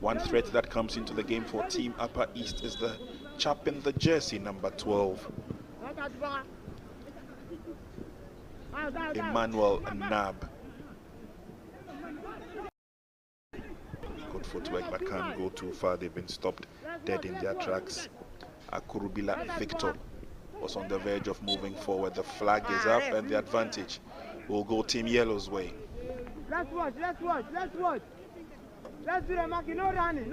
One threat that comes into the game for Team Upper East is the chap in the jersey, number 12. Emmanuel Nab. Good footwork, but can't go too far. They've been stopped dead in their tracks. Akurubila Victor was on the verge of moving forward. The flag is up and the advantage will go Team Yellow's way. Let's watch. Let's do the marking. No running.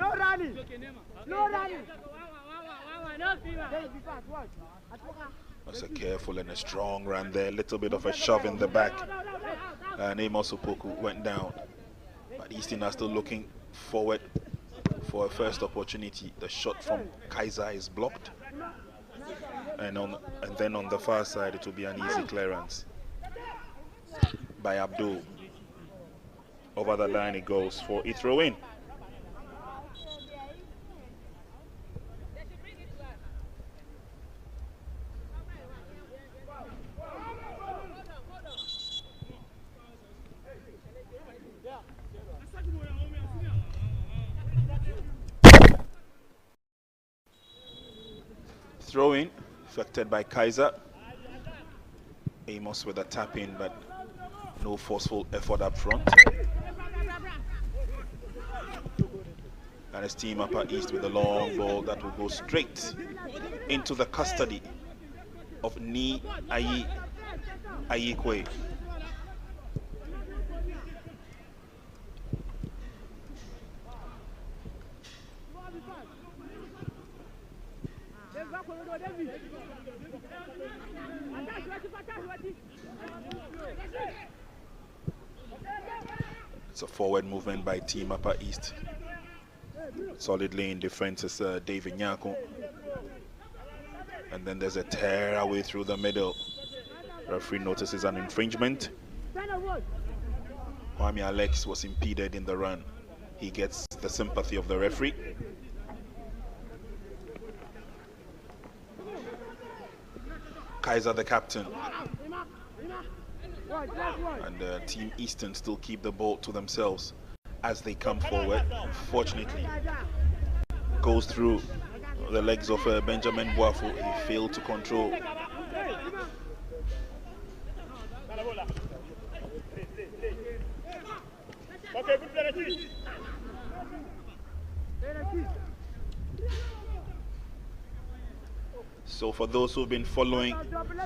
That's a careful and a strong run there. A little bit of a shove in the back. And Amos Opoku went down. But Easton are still looking forward for a first opportunity. The shot from Kaiser is blocked. And then on the far side, it will be an easy clearance by Abdul. Over the line it goes for a throw-in. Throw-in affected by Kaiser. Amos with a tap in, but no forceful effort up front. And it's Team Upper East with a long ball that will go straight into the custody of Ni Ayikwe. It's a forward movement by Team Upper East. Solidly in defense is David Nyako. And then there's a tear away through the middle. Referee notices an infringement. Kwame Alex was impeded in the run. He gets the sympathy of the referee. Kaiser the captain. And Team Eastern still keep the ball to themselves as they come forward. Unfortunately, goes through the legs of Benjamin Boafo. He failed to control. So for those who've been following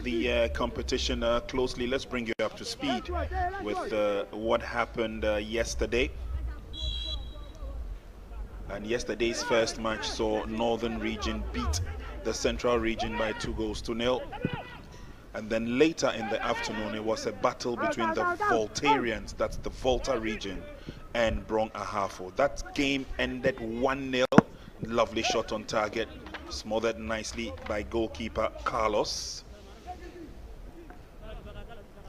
the competition closely, let's bring you up to speed with what happened yesterday. And yesterday's first match saw Northern Region beat the Central Region by 2-0. And then later in the afternoon, it was a battle between the Voltarians, that's the Volta region, and Brong Ahafo. That game ended 1-0. Lovely shot on target, smothered nicely by goalkeeper Carlos.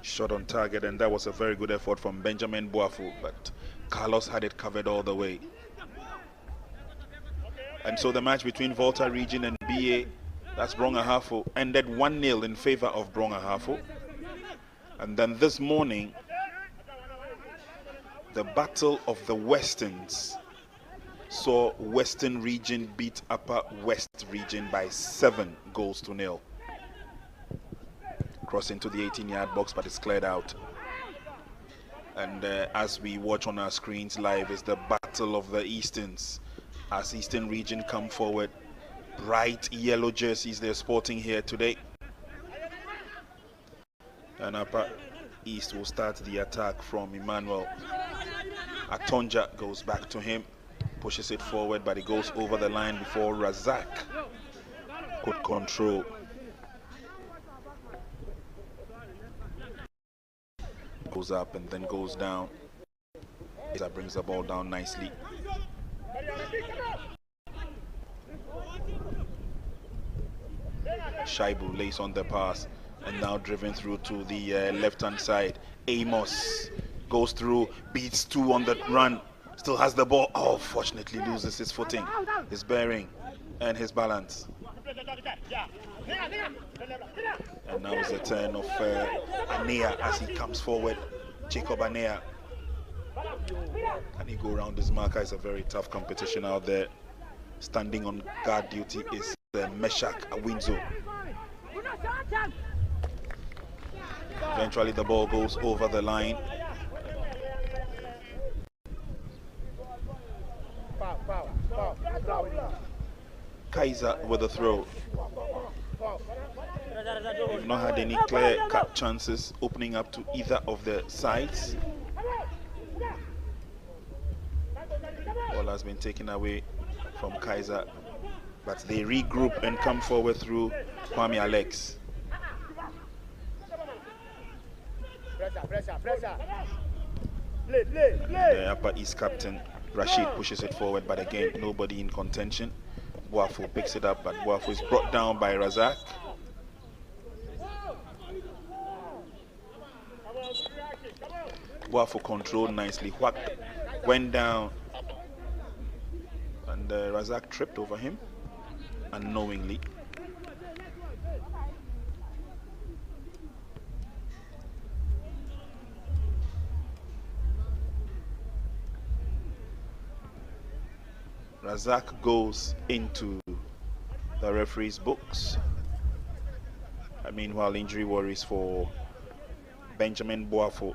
Shot on target, and that was a very good effort from Benjamin Boafo, but Carlos had it covered all the way. And so the match between Volta region and BA, that's Brong Ahafo, ended 1-0 in favor of Brong Ahafo. And then this morning, the Battle of the Westerns saw Western Region beat Upper West Region by 7-0. Cross into the 18-yard box, but it's cleared out. And as we watch on our screens live is the Battle of the Easterns. As Eastern Region come forward, bright yellow jerseys they're sporting here today. And Upper East will start the attack from Emmanuel. Atonja goes back to him, pushes it forward, but it goes over the line before Razak could control. Goes up and then goes down. That brings the ball down nicely. Shaibu lays on the pass and now driven through to the left-hand side. Amos goes through, beats two on the run, still has the ball. Oh, fortunately loses his footing, his bearing, and his balance. And now is the turn of Anea as he comes forward. Jacob Anea. Can he go around his marker? It's a very tough competition out there. Standing on guard duty is Meshach Awinzo. Eventually the ball goes over the line. Kaiser with a throw. We've not had any clear-cut chances opening up to either of the sides. Ball has been taken away from Kaiser, but they regroup and come forward through Kwame Alex. The Upper East captain Rashid pushes it forward, but again nobody in contention. Boafo picks it up, but Boafo is brought down by Razak. Boafo controlled nicely, whacked, went down, and Razak tripped over him unknowingly. Razak goes into the referee's books. Meanwhile, injury worries for Benjamin Boafo.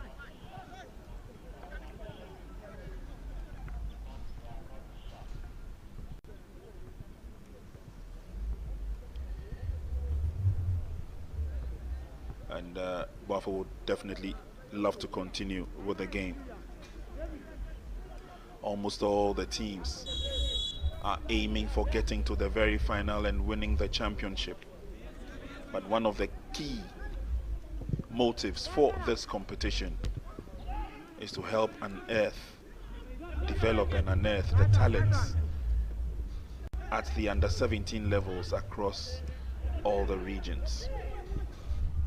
And Boafo would definitely love to continue with the game. Almost all the teams are aiming for getting to the very final and winning the championship. But one of the key motives for this competition is to help develop and unearth the talents at the under-17 levels across all the regions.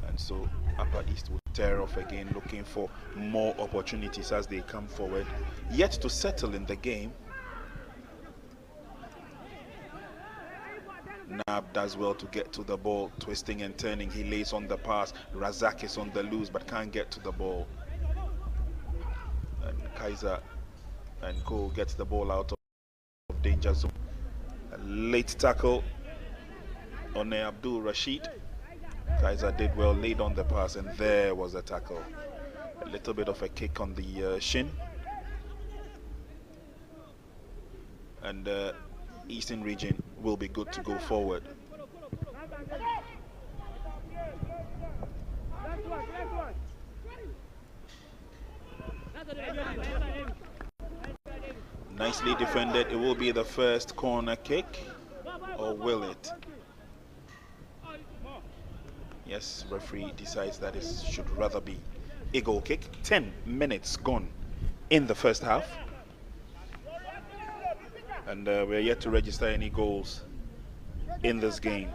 And so Upper East will tear off again, looking for more opportunities as they come forward, yet to settle in the game. Nab does well to get to the ball, twisting and turning. He lays on the pass. Razak is on the loose but can't get to the ball. And Kaiser and Co gets the ball out of danger zone. A late tackle on Abdul Rashid. Kaiser did well, laid on the pass, and there was a tackle. A little bit of a kick on the shin. And Eastern region will be good to go forward. Nicely defended. It will be the first corner kick, or will it? Yes, referee decides that it should rather be a goal kick. 10 minutes gone in the first half. And we're yet to register any goals in this game.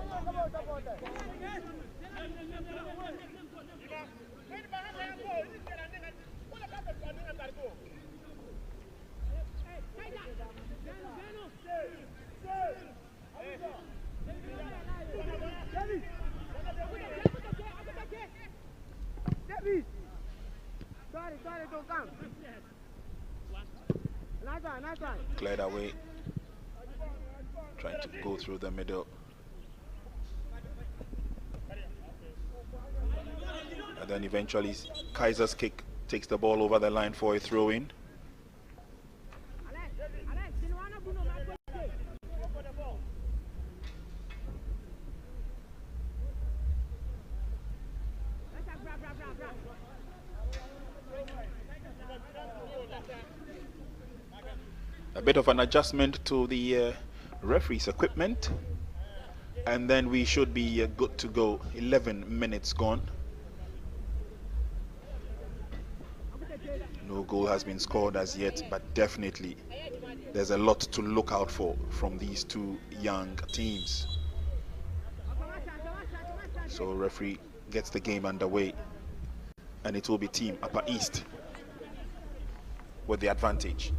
Cleared away, trying to go through the middle. And then eventually Kaiser's kick takes the ball over the line for a throw-in. A bit of an adjustment to the referee's equipment, and then we should be good to go. 11 minutes gone. No goal has been scored as yet, but definitely there's a lot to look out for from these two young teams. So referee gets the game underway, and it will be Team Upper East with the advantage.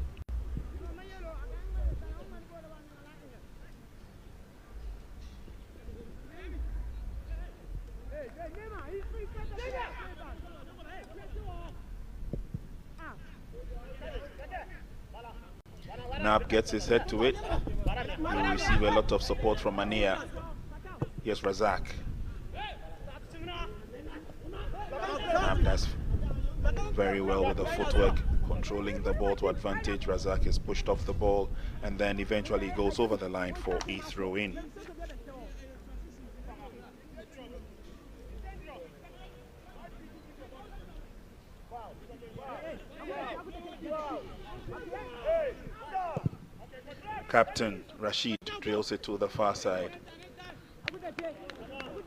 gets his head to it. He will receive a lot of support from Mania. Here's Razak. Nab does very well with the footwork, controlling the ball to advantage. Razak is pushed off the ball and then eventually goes over the line for a throw-in. Captain Rashid drills it to the far side.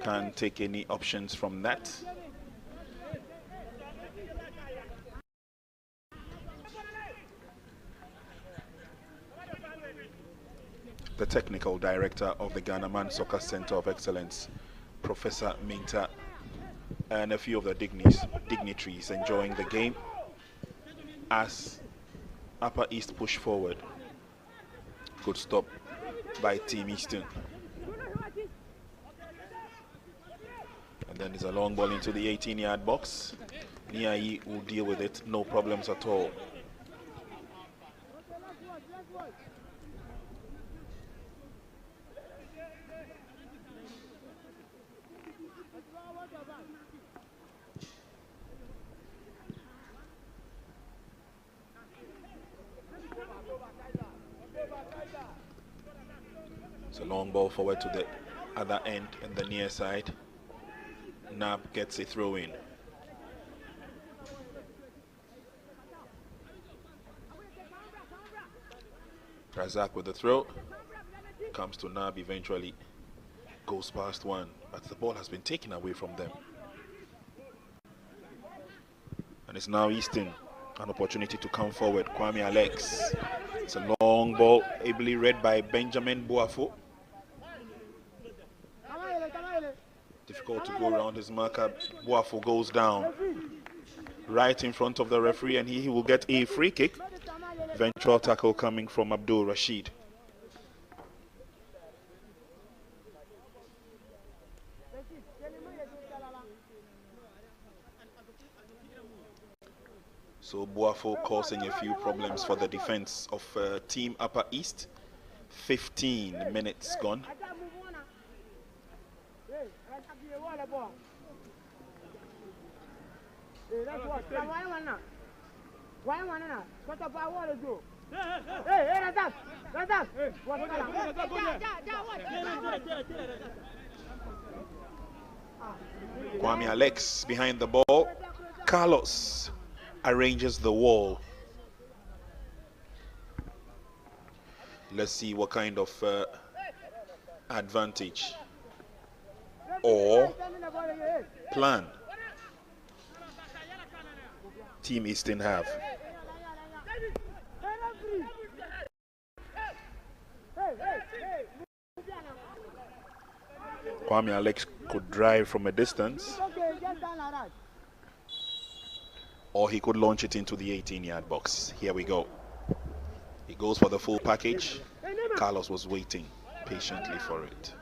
Can't take any options from that. The technical director of the Ghana Man Soccer Center of Excellence, Professor Minta, and a few of the dignitaries enjoying the game as Upper East push forward. Good stop by Team Eastern. And then there's a long ball into the 18-yard box. Niai will deal with it, no problems at all. It's a long ball forward to the other end and the near side. Nab gets a throw in. Razak with the throw. Comes to Nab eventually. Goes past one. But the ball has been taken away from them. And it's now Easton. An opportunity to come forward. Kwame Alex. It's a long ball, ably read by Benjamin Boafo. Difficult to go around his marker. Boafo goes down right in front of the referee, and he will get a free kick. Eventual tackle coming from Abdul Rashid. So Boafo causing a few problems for the defense of Team Upper East. 15 minutes gone. Kwame Alex behind the ball. Carlos arranges the wall. Let's see what kind of advantage or plan Team Eastern have. Kwame Alex could drive from a distance, or he could launch it into the 18-yard box. Here we go. He goes for the full package. Carlos was waiting patiently for it.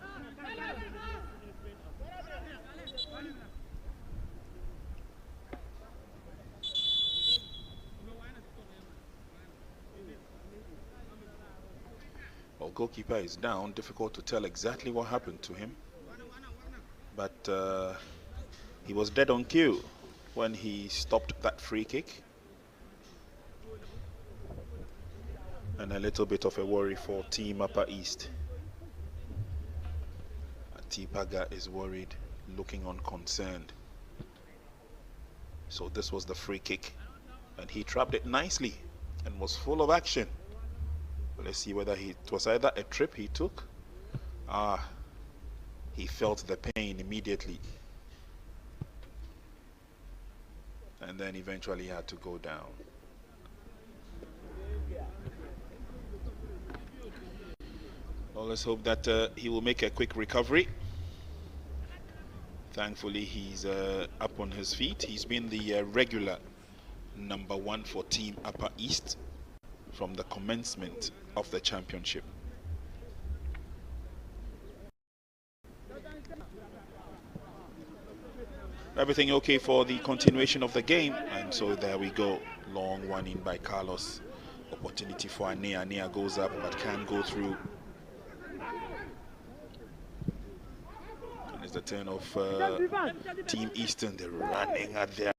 Well, goalkeeper is down. Difficult to tell exactly what happened to him. But he was dead on cue when he stopped that free kick. And a little bit of a worry for Team Upper East. Tipaga is worried, looking unconcerned. So this was the free kick, and he trapped it nicely and was full of action. Let's see whether it was either a trip he took. He felt the pain immediately, and then eventually had to go down. Well, let's hope that he will make a quick recovery. Thankfully, he's up on his feet. He's been the regular #1 for Team Upper East from the commencement of the championship. Everything okay for the continuation of the game, and so there we go. Long one in by Carlos, Opportunity for Ania. Ania goes up but can't go through. And it's the turn of Team Eastern. They're running at their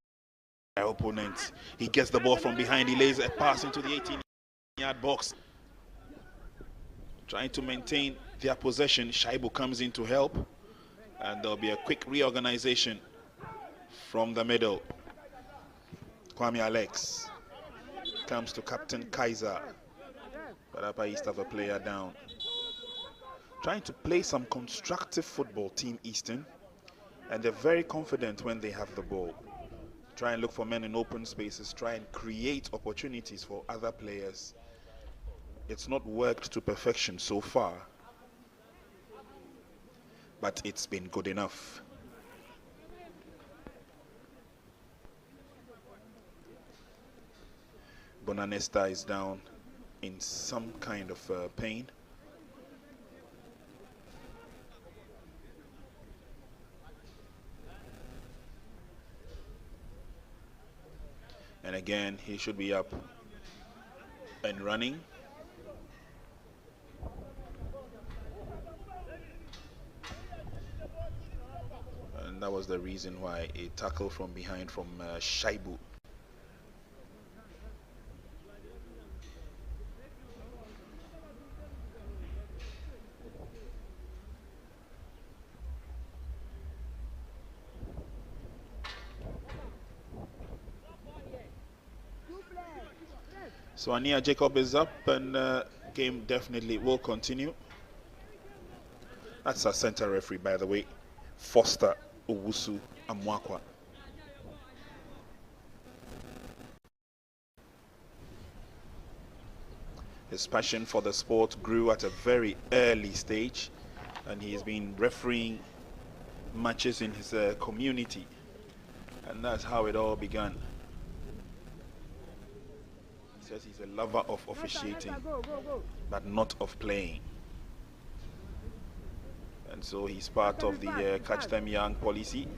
opponent. He gets the ball from behind. He lays a pass into the 18-yard box. Trying to maintain their possession. Shaibu comes in to help. And there'll be a quick reorganization from the middle. Kwame Alex comes to Captain Kaiser. But Upper East have a player down. Trying to play some constructive football, Team Eastern. And they're very confident when they have the ball. Try and look for men in open spaces. Try and create opportunities for other players. It's not worked to perfection so far, but it's been good enough. Bonanesta is down in some kind of pain. And again, he should be up and running. And that was the reason why a tackle from behind from Shaibu. So Ania Jacob is up, and game definitely will continue. That's our center referee, by the way, Foster Owusu Amwakwa. His passion for the sport grew at a very early stage, and he has been refereeing matches in his community, and that's how it all began. He says he's a lover of officiating, but not of playing. And so he's part of the Catch Them Young policy.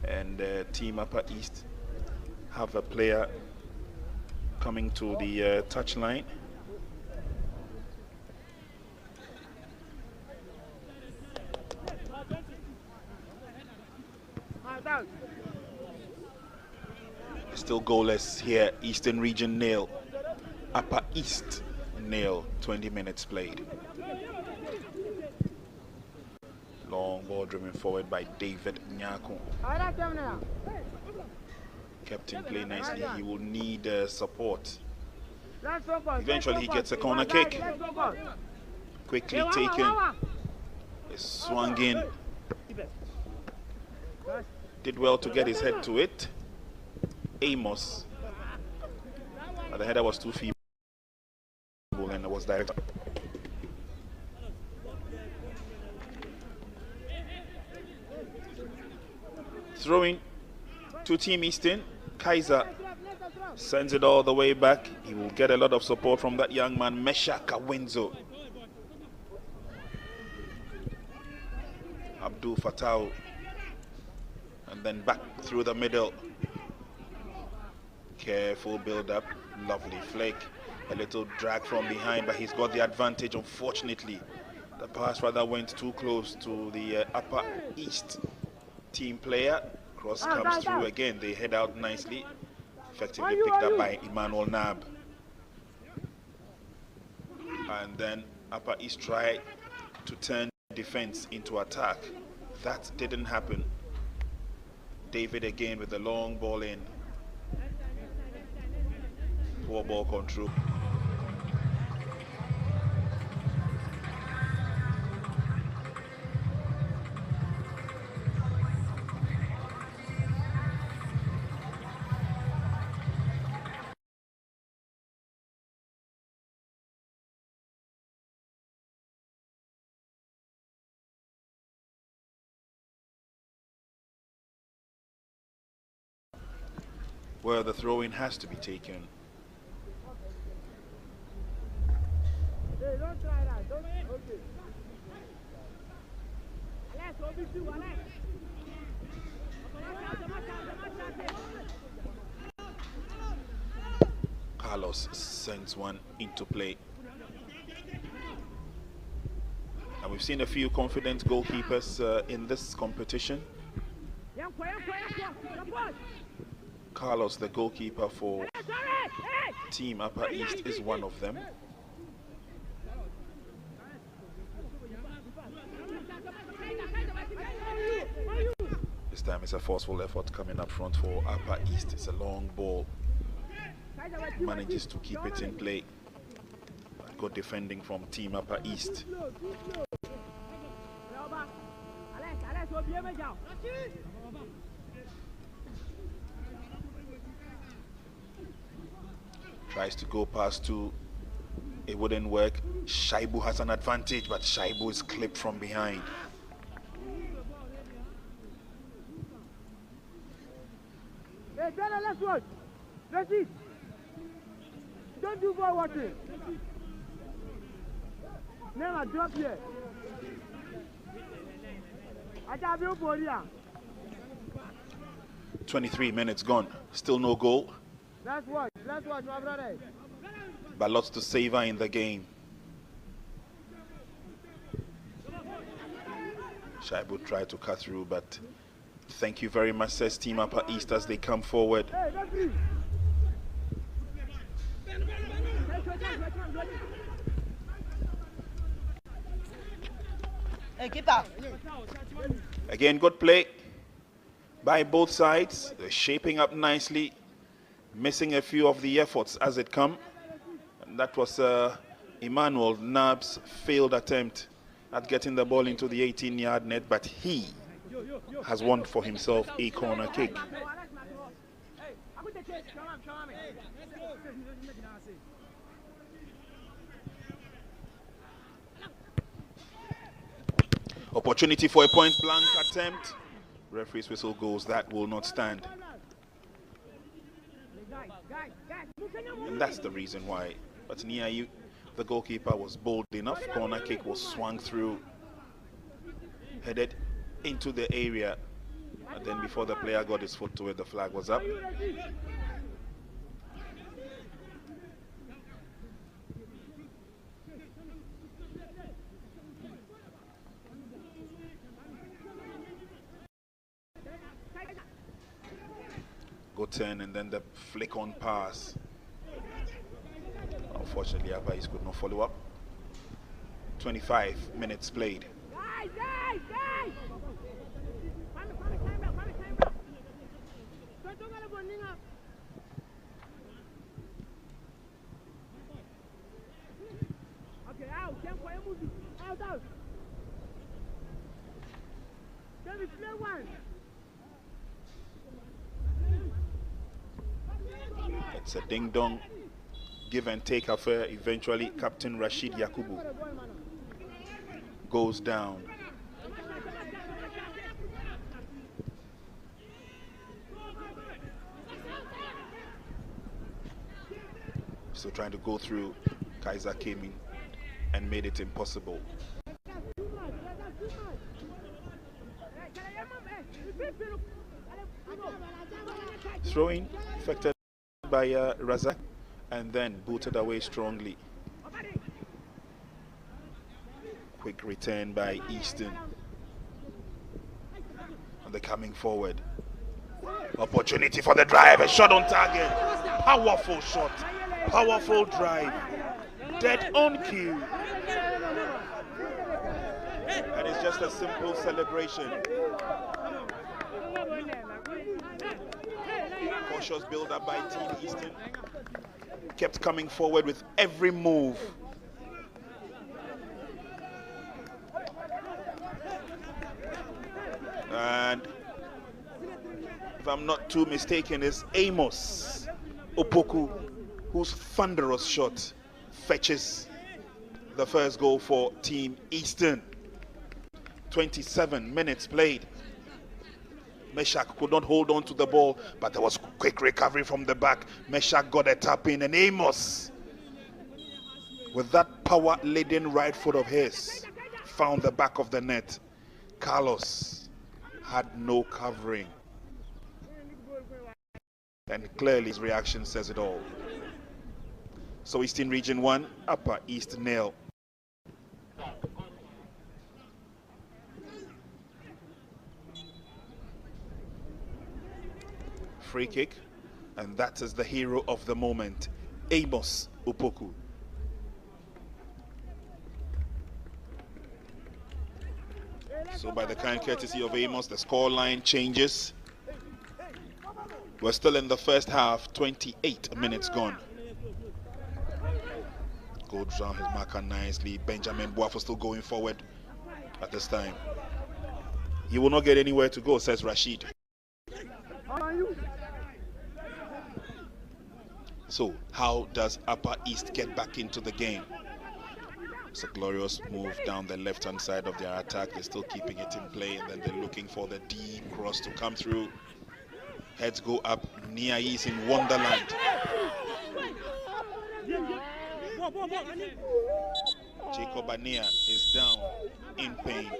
And Team Upper East have a player coming to the touchline. Still goalless here. Eastern Region nil, Upper East nil. 20 minutes played. Long ball driven forward by David Nyako. Kept in play nicely. He will need support. Eventually he gets a corner kick. Quickly taken. It's swung in. Did well to get his head to it. Amos. But the header was too feeble and it was direct. Throwing to Team Eastern. Kaiser sends it all the way back. He will get a lot of support from that young man, Mesha Kawenzo. Abdul Fatau. And then back through the middle. Careful build up. Lovely flick. A little drag from behind, but he's got the advantage. Unfortunately, the pass rather went too close to the Upper East team player. Cross comes through again. They head out nicely. Effectively picked up by Emmanuel Nab. And then Upper East tried to turn defense into attack. That didn't happen. David again with the long ball in. Poor ball control. Where the throw-in has to be taken. Hey, don't try that. Don't. Okay. Alex, Alex. Carlos sends one into play. And we've seen a few confident goalkeepers in this competition. Carlos, the goalkeeper for Team Upper East, is one of them. This time it's a forceful effort coming up front for Upper East. It's a long ball. Manages to keep it in play. Good defending from Team Upper East. Tries to go past two. It wouldn't work. Shaibu has an advantage, but Shaibu is clipped from behind. Hey, let's watch. Let's eat. Don't do ball watching. Never drop here. I got you for you. 23 minutes gone. Still no goal. Let's watch, my brother. But lots to savor in the game. Shaibu tried to cut through, but thank you very much, says Team Upper East as they come forward. Hey, that's me. Hey, keep up. Again, good play by both sides. They're shaping up nicely, missing a few of the efforts as it come. And that was Emmanuel Nab's failed attempt at getting the ball into the 18-yard net, but he has won for himself a corner kick. Opportunity for a point blank attempt. Referee's whistle goes. That will not stand. And that's the reason why. But Niayu, the goalkeeper, was bold enough. Corner kick was swung through, headed into the area. And then before the player got his foot to it, the flag was up. Good turn and then the flick on pass. Unfortunately, Upper East could not follow up. 25 minutes played. It's a ding-dong give and take affair. Eventually, Captain Rashid Yakubu goes down. So trying to go through, Kaiser came in and made it impossible. Throwing affected by Razak and then booted away strongly. Quick return by Easton. And they're coming forward. Opportunity for the drive, a shot on target. Powerful shot, powerful drive, dead on cue. And it's just a simple celebration. Cautious build up by Team Easton. Kept coming forward with every move. And if I'm not too mistaken, it's Amos Opoku, whose thunderous shot fetches the first goal for Team Eastern. 27 minutes played. Meshach could not hold on to the ball, but there was quick recovery from the back. Meshach got a tap in, and Amos, with that power-laden right foot of his, found the back of the net. Carlos had no covering. And clearly his reaction says it all. So Eastern Region 1, Upper East nil. Free kick, and that is the hero of the moment, Amos Upoku. So by the kind courtesy of Amos, the scoreline changes. We're still in the first half, 28 minutes gone. Goes round his marker nicely. Benjamin Boafo still going forward at this time. He will not get anywhere to go, says Rashid. So how does Upper East get back into the game? It's a glorious move down the left-hand side of their attack. They're still keeping it in play, and then they're looking for the deep cross to come through. Heads go up. Nia is in Wonderland. Jacob Ania is down in pain.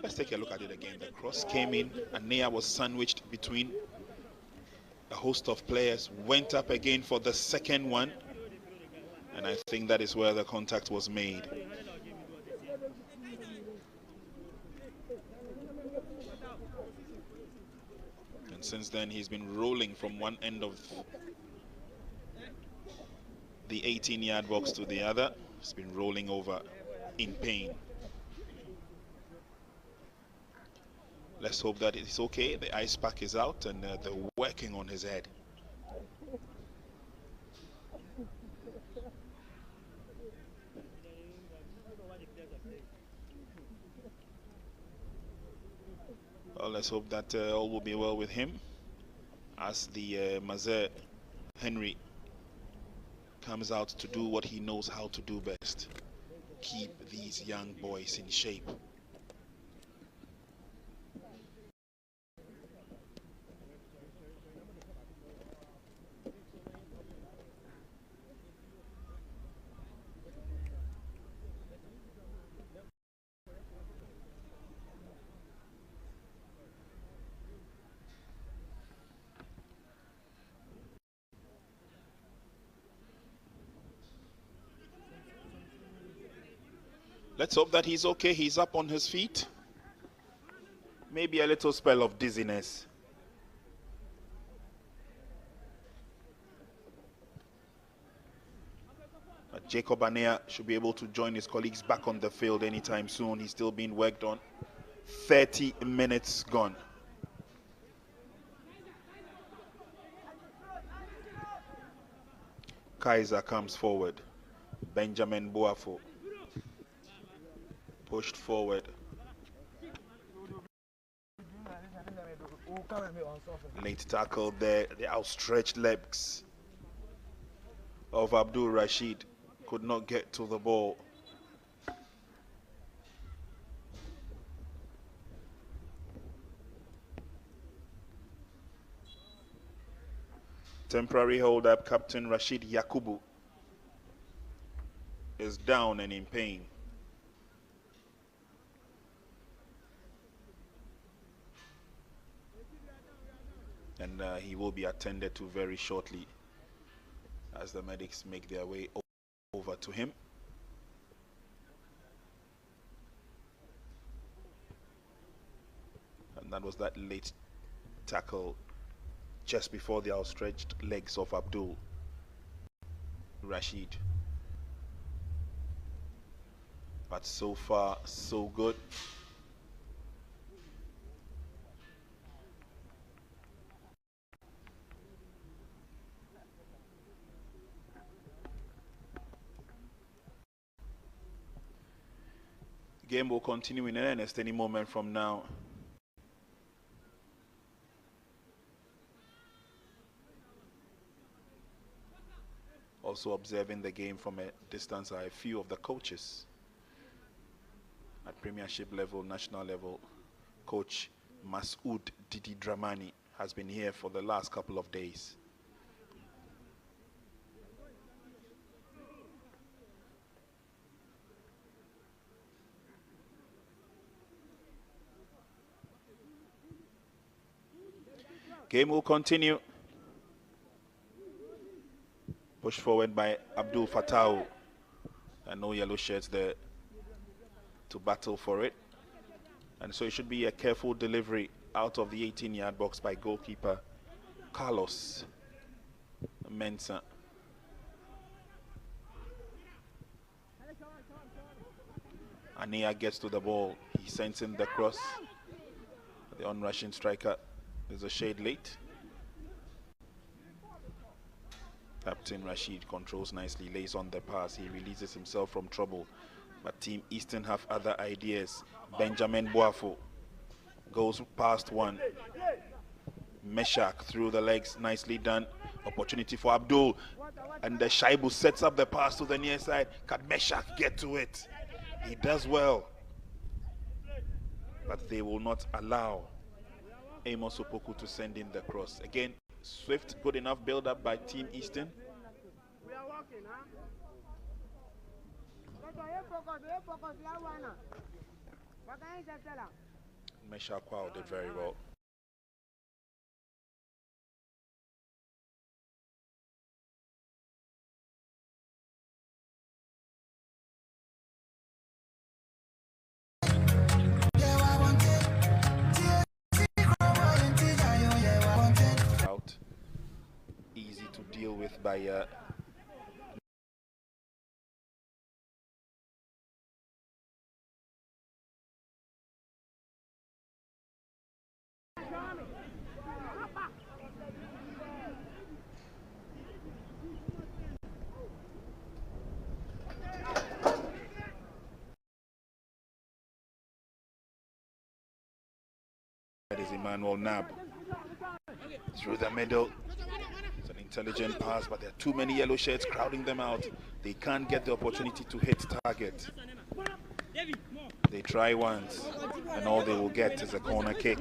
Let's take a look at it again. The cross came in, and Nia was sandwiched between a host of players, went up again for the second one, and I think that is where the contact was made. And since then, he's been rolling from one end of the 18-yard box to the other. He's been rolling over in pain. Let's hope that it's okay. The ice pack is out, and they're working on his head. Well, let's hope that all will be well with him as the Mazer Henry comes out to do what he knows how to do best. Keep these young boys in shape. Let's hope that he's okay. He's up on his feet. Maybe a little spell of dizziness. But Jacob Anea should be able to join his colleagues back on the field anytime soon. He's still being worked on. 30 minutes gone. Kaiser comes forward. Benjamin Boafo pushed forward. Late tackle there. The outstretched legs of Abdul Rashid could not get to the ball. Temporary hold up. Captain Rashid Yakubu is down and in pain. And he will be attended to very shortly as the medics make their way over to him. And that was that late tackle just before the outstretched legs of Abdul Rashid. But so far, so good. Game will continue in earnest any moment from now. Also observing the game from a distance are a few of the coaches at Premiership level, national level. Coach Masoud Didi Dramani has been here for the last couple of days. Game will continue. Pushed forward by Abdul Fattah. And no yellow shirts there to battle for it. And so it should be a careful delivery out of the 18-yard box by goalkeeper Carlos Mensah. Ania gets to the ball. He sends in the cross. The on-rushing striker is a shade late. Captain Rashid controls nicely, lays on the pass. He releases himself from trouble. But Team Eastern have other ideas. Benjamin Boafo goes past one. Meshach through the legs, nicely done. Opportunity for Abdul. And the Shaibu sets up the pass to the near side. Can Meshach get to it? He does well. But they will not allow Amos Opoku to send in the cross. Again, swift, good enough build up by Team Eastern. We are walking, huh? Meshach Kwao did very well. Out. Easy to deal with by that is Emmanuel Nab. Through the middle. It's an intelligent pass, but there are too many yellow shirts crowding them out. They can't get the opportunity to hit target. They try once, and all they will get is a corner kick.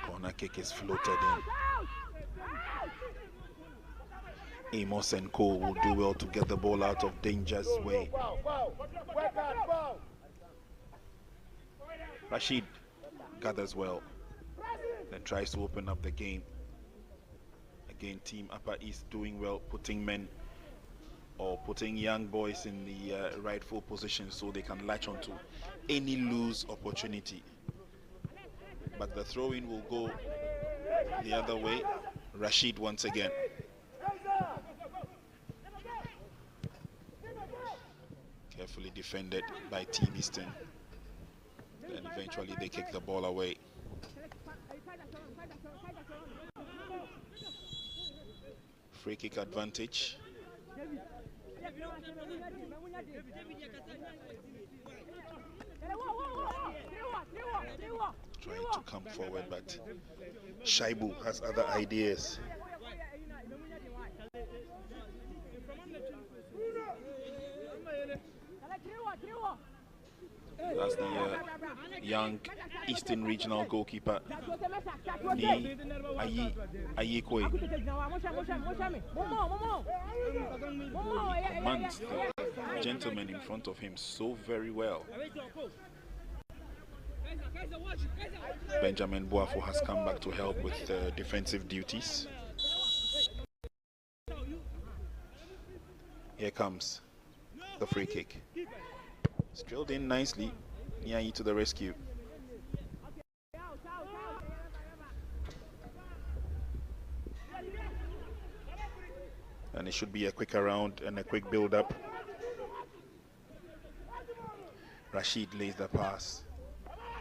Corner kick is floated in. Amos and Cole will do well to get the ball out of danger's way. Rashid gathers well, then tries to open up the game. Again, Team Upper East doing well, putting men or putting young boys in the rightful position so they can latch onto any loose opportunity. But the throw-in will go the other way. Rashid once again. Carefully defended by Team Eastern. Then eventually they kick the ball away. Free kick advantage. Trying to come forward, but Shaibu has other ideas. That's the young Eastern Regional goalkeeper, Ayikwe. He commands the gentleman in front of him so very well. Benjamin Boafo has come back to help with defensive duties. Here comes the free kick. It's drilled in nicely. Nyai to the rescue. And it should be a quicker round and a quick build-up. Rashid lays the pass.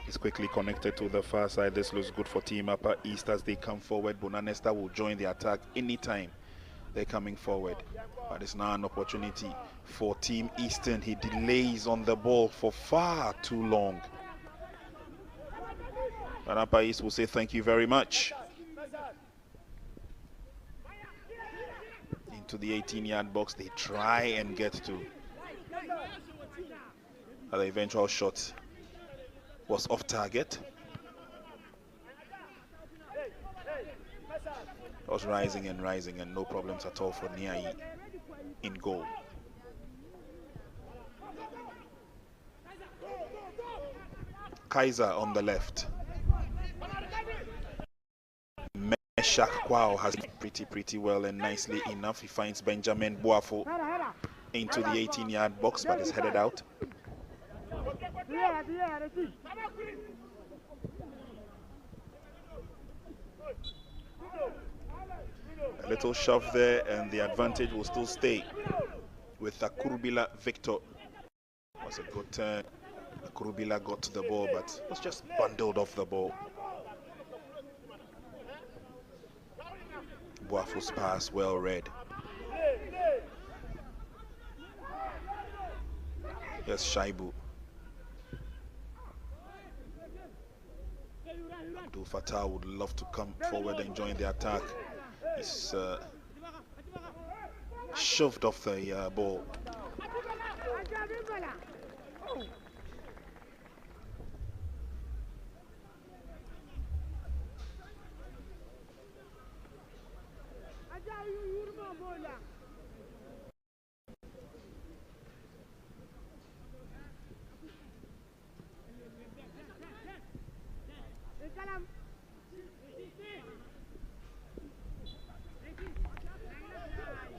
He's quickly connected to the far side. This looks good for Team Upper East as they come forward. Bonanesta will join the attack anytime they're coming forward. But it's now an opportunity for Team Eastern. He delays on the ball for far too long. But Upper East will say thank you very much. Into the 18-yard box, they try and get to the eventual shot was off target. Was rising and no problems at all for Niai in goal. Kaiser on the left. Meshak Kwao has pretty well and nicely enough. He finds Benjamin Boafo into the 18-yard box, but is headed out. A little shove there, and the advantage will still stay with Akurubila Victor. It was a good turn. Akurubila got to the ball, but was just bundled off the ball. Boafo's pass well read. Here's Shaibu. Abdul Fattah would love to come forward and join the attack. He's shoved off the ball.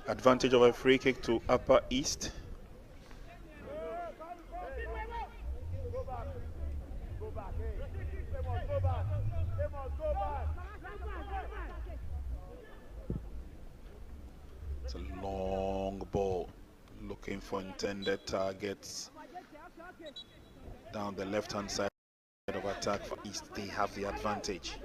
Advantage of a free kick to Upper East. It's a long ball, looking for intended targets. Down the left-hand side of attack for East, they have the advantage.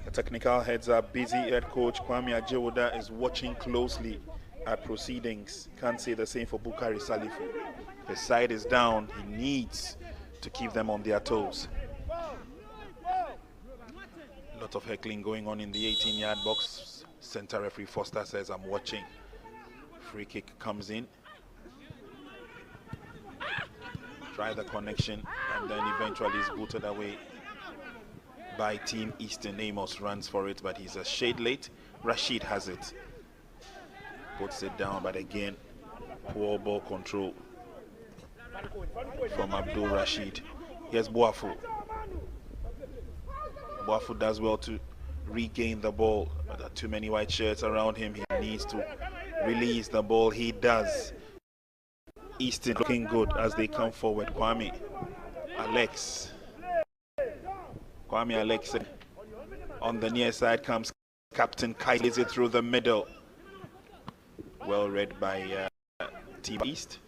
The technical heads are busy. Head coach Kwame Ajewoda is watching closely at proceedings. Can't say the same for Bukari Salifu. His side is down. He needs to keep them on their toes. A lot of heckling going on in the 18-yard box. Center referee Foster says, "I'm watching." Free kick comes in. Try the connection, and then eventually is booted away by Team Eastern. Amos runs for it, but he's a shade late. Rashid has it. Puts it down, but again, poor ball control from Abdul Rashid. Here's Boafo. Boafo does well to regain the ball, but there are too many white shirts around him. He needs to release the ball. He does. Eastern looking good as they come forward. Kwame Alex on the near side comes Captain Kai. Is it through the middle? Well read by Team East.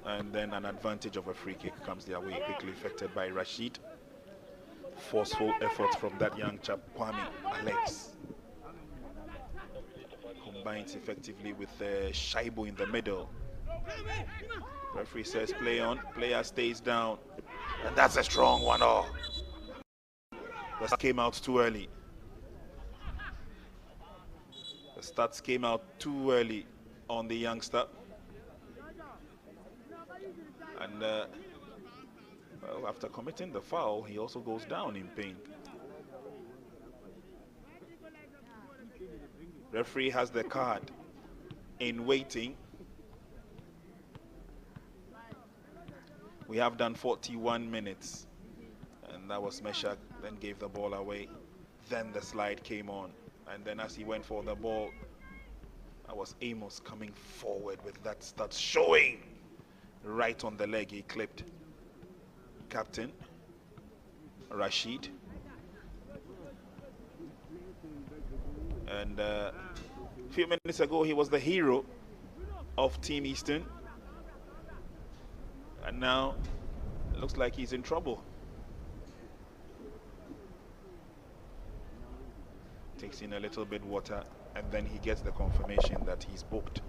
And then an advantage of a free kick comes their way, quickly effected by Rashid. Forceful effort from that young chap, Kwame Alex. Combines effectively with Shaibu in the middle. Referee says play on, player stays down. And that's a strong one. Oh, that came out too early. The stats came out too early on the youngster. And well, after committing the foul, he also goes down in pain. Referee has the card in waiting. We have done 41 minutes, and that was Meshach, then gave the ball away. Then the slide came on, and then as he went for the ball, that was Amos coming forward with that start showing right on the leg. He clipped Captain Rashid. And a few minutes ago, he was the hero of Team Eastern. And now, it looks like he's in trouble. Takes in a little bit water, and then he gets the confirmation that he's booked.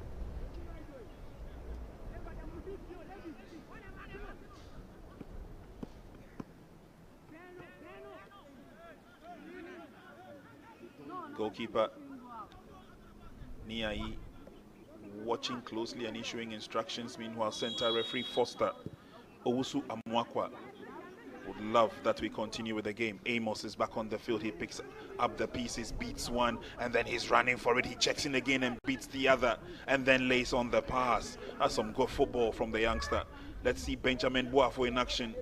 Goalkeeper Niai watching closely and issuing instructions. Meanwhile, center referee Foster Owusu Amwakwa would love that we continue with the game. Amos is back on the field. He picks up the pieces, beats one, and then he's running for it. He checks in again and beats the other, and then lays on the pass. That's some good football from the youngster. Let's see Benjamin Boafo in action.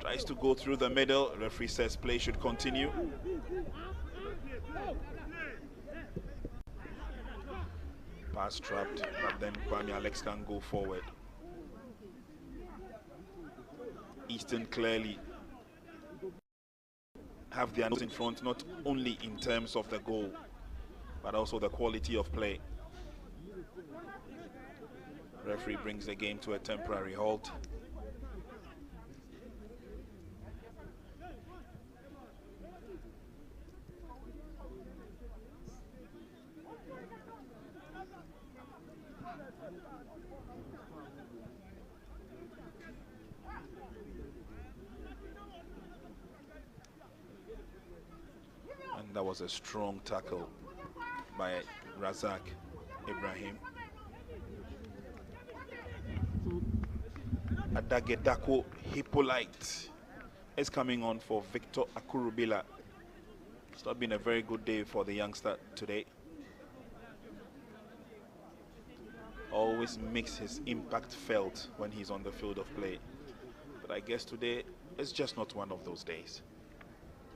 Tries to go through the middle. Referee says play should continue. Pass trapped, but then Kwame Alex can go forward. Eastern clearly have their nose in front, not only in terms of the goal, but also the quality of play. Referee brings the game to a temporary halt. And that was a strong tackle by Razak Ibrahim. Adagedako Hippolyte is coming on for Victor Akurubila. It's not been a very good day for the youngster today. Always makes his impact felt when he's on the field of play. But I guess today is just not one of those days.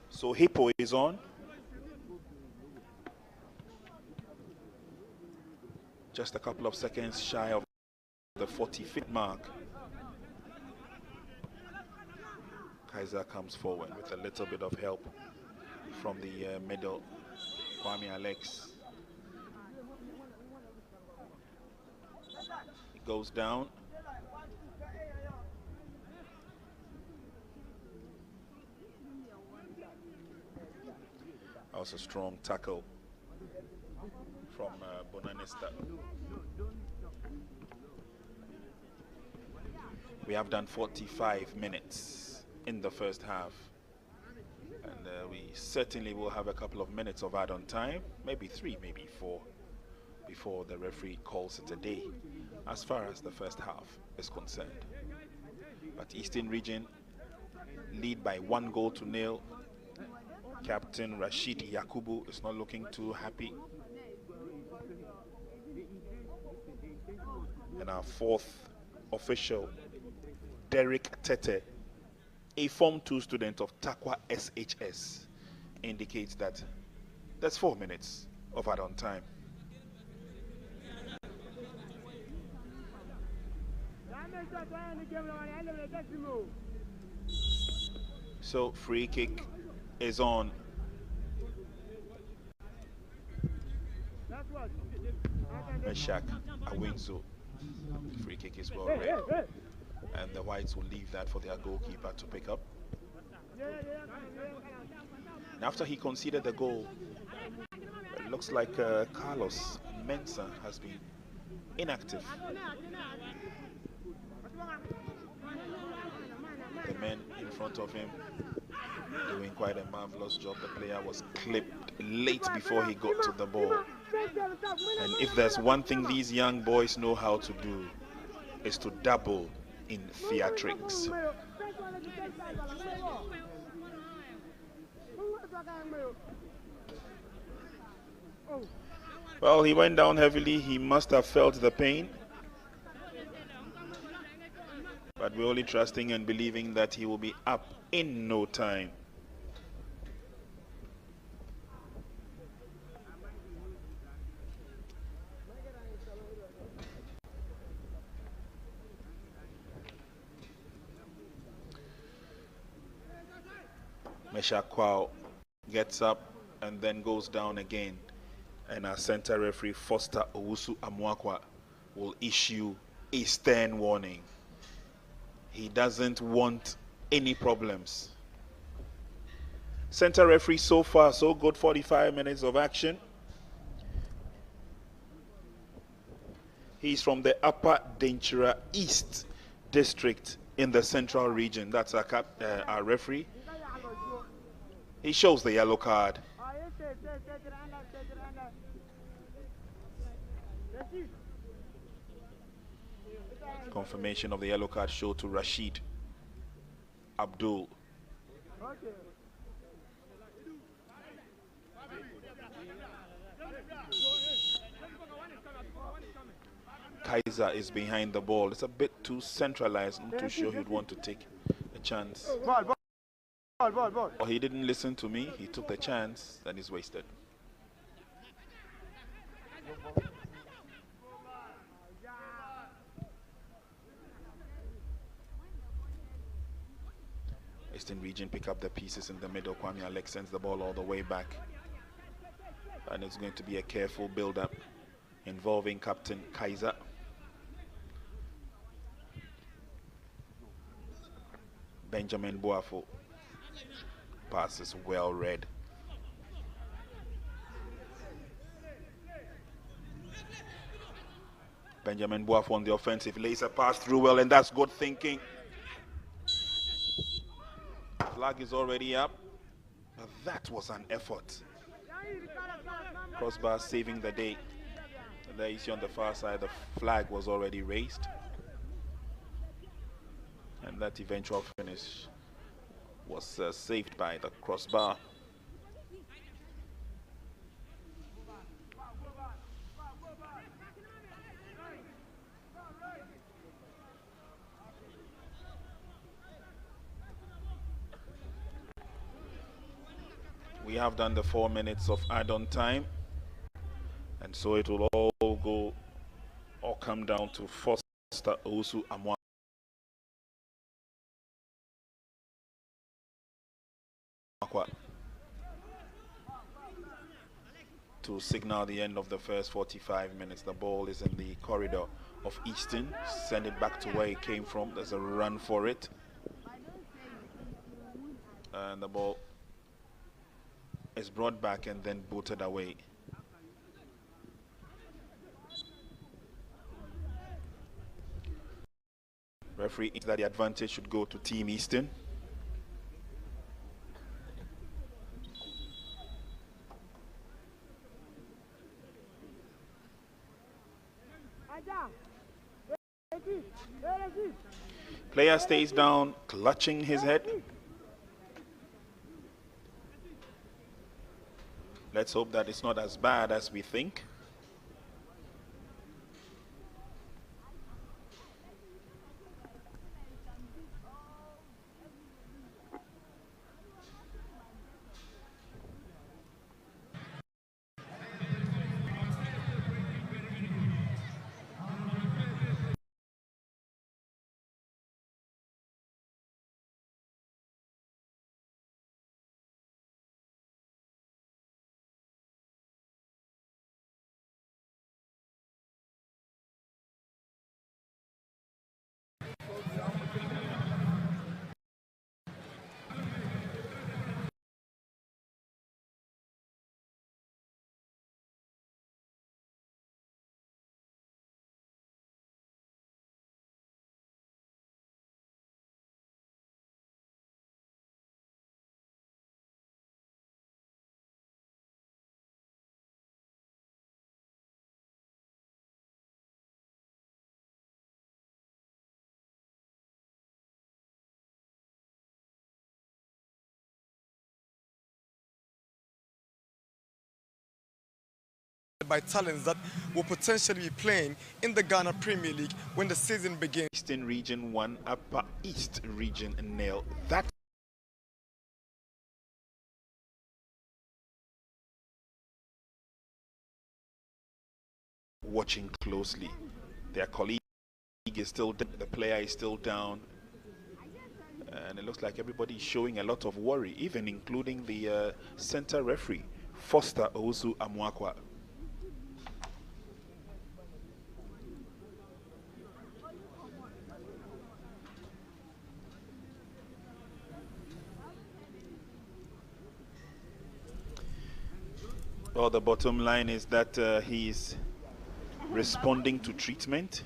So Hippo is on. Just a couple of seconds shy of the 40-foot mark. Kaiser comes forward with a little bit of help from the middle. Kwame Alex. He goes down. That was a strong tackle from Bonanista. We have done 45 minutes in the first half, and we certainly will have a couple of minutes of add-on time, maybe 3, maybe 4, before the referee calls it a day as far as the first half is concerned. But Eastern Region lead by 1-0. Captain Rashid Yakubu is not looking too happy. And our fourth official, Derek Tete, a Form 2 student of Takwa SHS, indicates that there's 4 minutes of add-on time. So free kick is on. Meshak Awinzo. Free kick is well read. And the Whites will leave that for their goalkeeper to pick up. And after he conceded the goal, it looks like Carlos Mensah has been inactive. The men in front of him doing quite a marvelous job. The player was clipped late before he got to the ball. And if there's one thing these young boys know how to do, is to dabble in theatrics. Well, he went down heavily. He must have felt the pain. But we're only trusting and believing that he will be up in no time. Mesha Kwao gets up and then goes down again. And our center referee, Foster Owusu Amwakwa, will issue a stern warning. He doesn't want any problems. Center referee so far, so good. 45 minutes of action. He's from the Upper Denchira East District in the Central Region. That's our referee. He shows the yellow card. Confirmation of the yellow card showed to Rashid Abdul. Kaiser is behind the ball. It's a bit too centralized. I'm not too sure he'd want to take a chance. Ball. Or he didn't listen to me. He took the chance and he's wasted. Eastern Region pick up the pieces in the middle. Kwame Alex sends the ball all the way back. And it's going to be a careful build-up involving Captain Kaiser. Benjamin Boafo. Pass is well read. Benjamin Boafo on the offensive. Lays a pass through well, and that's good thinking. Flag is already up. But that was an effort. Crossbar saving the day. And there you see on the far side, the flag was already raised. And that eventual finish was saved by the crossbar. We have done the 4 minutes of add-on time, and so it will all come down to Foster Owusu Amwa to signal the end of the first 45 minutes. The ball is in the corridor of Eastern. Send it back to where it came from. There's a run for it, and the ball is brought back and then booted away. Referee thinks that the advantage should go to Team Eastern. Player stays down, clutching his head. Let's hope that it's not as bad as we think. By talents that will potentially be playing in the Ghana Premier League when the season begins. Eastern Region 1, Upper East Region 0. That watching closely. Their colleague is still down, the player is still down, and it looks like everybody is showing a lot of worry, even including the center referee, Foster Owusu Amwakwa. Well, the bottom line is that he's responding to treatment,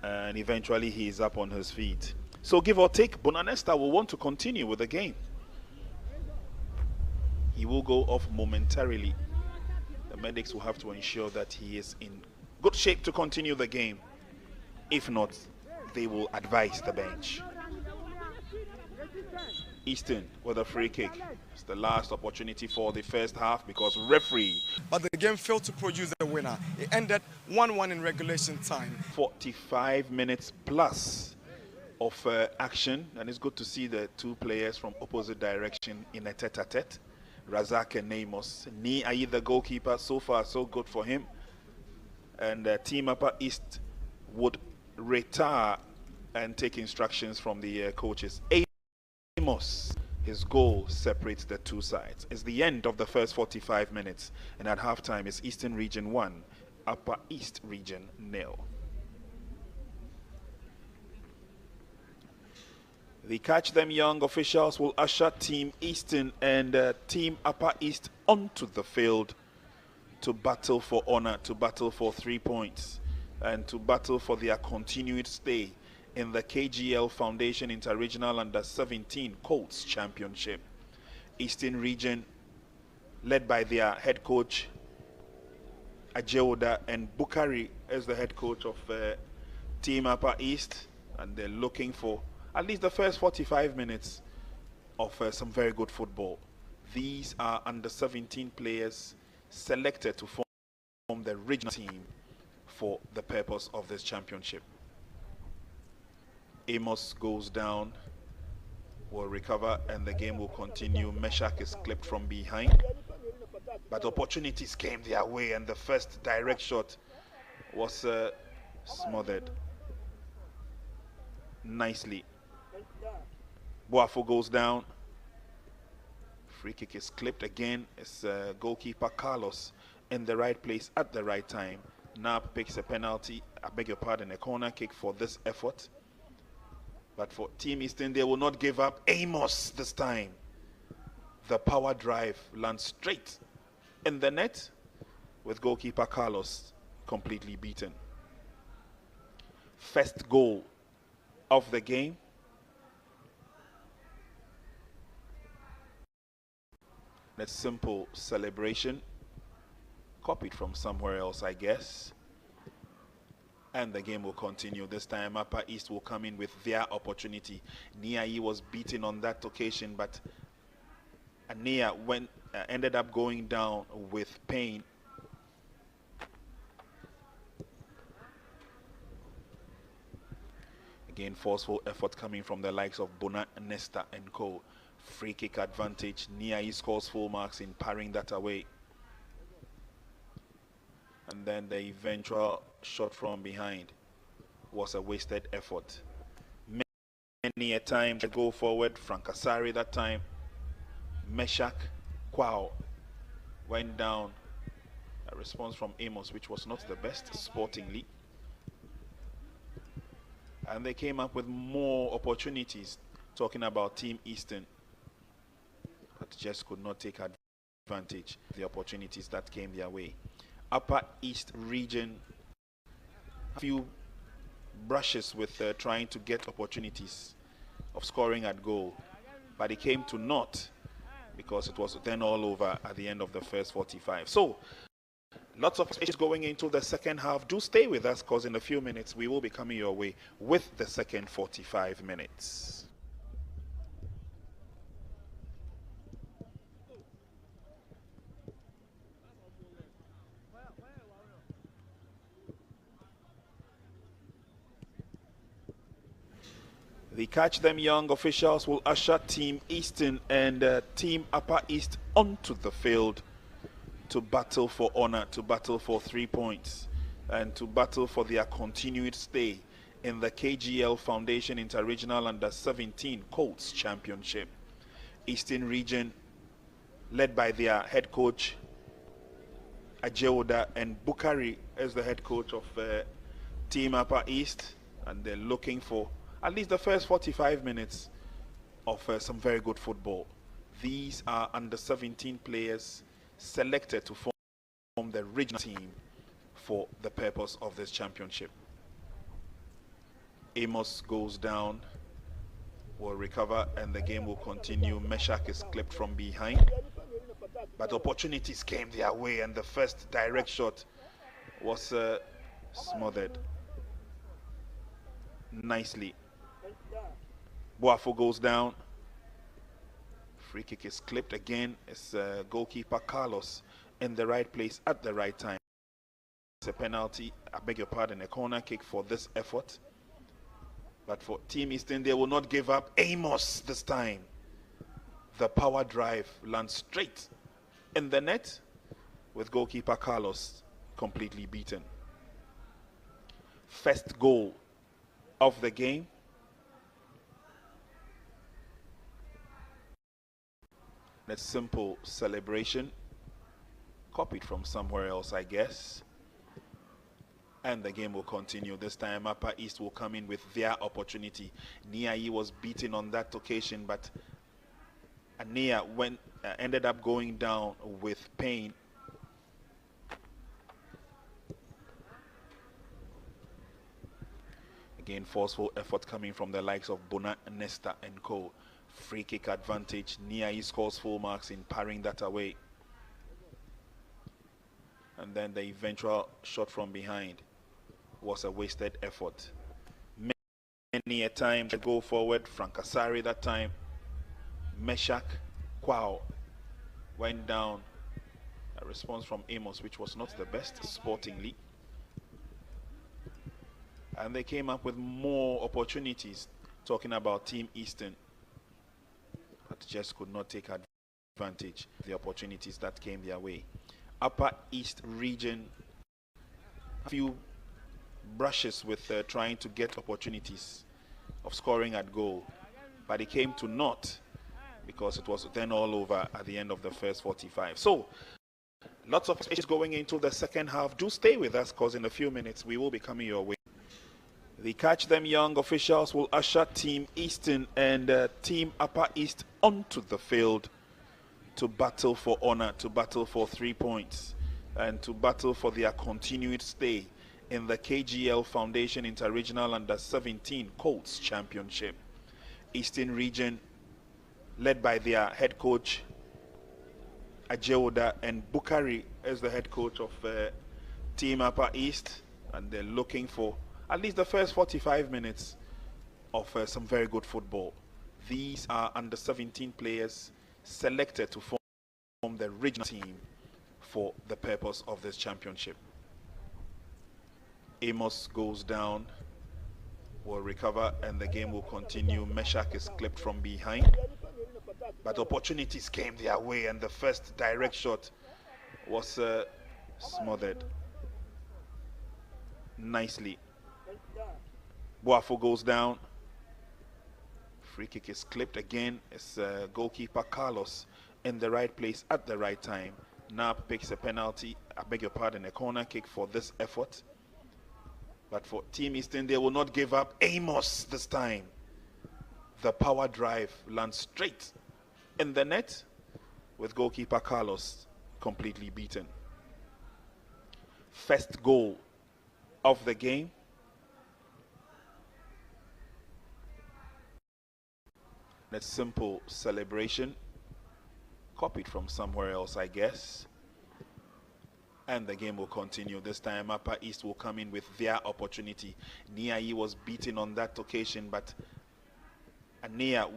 and eventually he is up on his feet. So give or take, Bonanesta will want to continue with the game. He will go off momentarily. The medics will have to ensure that he is in good shape to continue the game. If not, they will advise the bench. Easton with a free kick. It's the last opportunity for the first half because referee. But the game failed to produce a winner. It ended 1-1 in regulation time. 45 minutes plus of action, and it's good to see the two players from opposite direction in a tete-a-tete. Razak and Amos. Ni Ayi, the goalkeeper, so far so good for him. And Team Upper East would retire and take instructions from the coaches. Amos, his goal separates the two sides. It's the end of the first 45 minutes, and at halftime it's Eastern Region 1, Upper East Region 0. The Catch Them Young officials will usher Team Eastern and Team Upper East onto the field to battle for honor, to battle for 3 points, and to battle for their continued stay in the KGL Foundation Interregional Under-17 Colts Championship. Eastern Region, led by their head coach, Ajeoda, and Bukari as the head coach of Team Upper East, and they're looking for at least the first 45 minutes of some very good football. These are under-17 players selected to form the regional team for the purpose of this championship. Amos goes down, will recover, and the game will continue. Meshach is clipped from behind, but opportunities came their way, and the first direct shot was smothered nicely. Boafo goes down. Free kick is clipped again. It's goalkeeper Carlos in the right place at the right time. Nab picks a penalty, I beg your pardon, a corner kick for this effort. But for Team Eastern, they will not give up. Amos this time. The power drive lands straight in the net with goalkeeper Carlos completely beaten. First goal of the game. A simple celebration, copied from somewhere else, I guess. And the game will continue. This time Upper East will come in with their opportunity. Niai was beaten on that occasion, but Nia ended up going down with pain. Again, forceful effort coming from the likes of Bona, Nesta and co. Free kick advantage. Niai scores full marks in parrying that away. And then the eventual shot from behind was a wasted effort. Many a time to go forward. Francasari that time. Meshach Kwao went down. A response from Amos, which was not the best sportingly. And they came up with more opportunities, talking about Team Eastern, but just could not take advantage of the opportunities that came their way. Upper East Region, a few brushes with trying to get opportunities of scoring at goal, but it came to naught because it was then all over at the end of the first 45. So lots of issues going into the second half. Do stay with us, because in a few minutes we will be coming your way with the second 45 minutes. The Catch Them Young officials will usher Team Eastern and Team Upper East onto the field to battle for honor, to battle for 3 points, and to battle for their continued stay in the KGL Foundation Interregional Under-17 Colts Championship. Eastern Region, led by their head coach Ajeoda, and Bukari as the head coach of Team Upper East, and they're looking for at least the first 45 minutes of some very good football. These are under-17 players selected to form the regional team for the purpose of this championship. Amos goes down, will recover, and the game will continue. Meshach is clipped from behind, but opportunities came their way, and the first direct shot was smothered nicely. Boafo goes down. Free kick is clipped again. It's goalkeeper Carlos in the right place at the right time. It's a penalty, I beg your pardon, a corner kick for this effort. But for Team Eastern, they will not give up. Amos this time. The power drive lands straight in the net with goalkeeper Carlos completely beaten. First goal of the game. A simple celebration, copied from somewhere else, I guess. And the game will continue. This time Upper East will come in with their opportunity. Niai was beaten on that occasion, but Ania ended up going down with pain. Again, forceful effort coming from the likes of Bona, Nesta and Co. Free kick advantage. Niai scores full marks in parrying that away. And then the eventual shot from behind was a wasted effort. Many a time to go forward. Francasari that time. Meshach Kwao went down. A response from Amos, which was not the best sportingly. And they came up with more opportunities, talking about Team Eastern, but just could not take advantage of the opportunities that came their way. Upper East region, a few brushes with trying to get opportunities of scoring at goal, but it came to naught because it was then all over at the end of the first 45. So lots of issues going into the second half. Do stay with us, because in a few minutes we will be coming your way. The Catch Them Young officials will usher Team Eastern and Team Upper East onto the field to battle for honor, to battle for 3 points, and to battle for their continued stay in the KGL Foundation Interregional Under-17 Colts Championship. Eastern region, led by their head coach Ajeoda, and Bukari as the head coach of Team Upper East, and they're looking for at least the first 45 minutes of some very good football. These are under-17 players selected to form the regional team for the purpose of this championship. Amos goes down, will recover, and the game will continue. Meshach is clipped from behind, but opportunities came their way, and the first direct shot was smothered nicely. Boafo goes down. Free kick is clipped again. It's goalkeeper Carlos in the right place at the right time. Nap picks a penalty, I beg your pardon, a corner kick for this effort. But for Team Eastern, they will not give up. Amos this time. The power drive lands straight in the net with goalkeeper Carlos completely beaten. First goal of the game. A simple celebration, copied from somewhere else, I guess. And the game will continue. This time Upper East will come in with their opportunity. Niai was beaten on that occasion, but Ania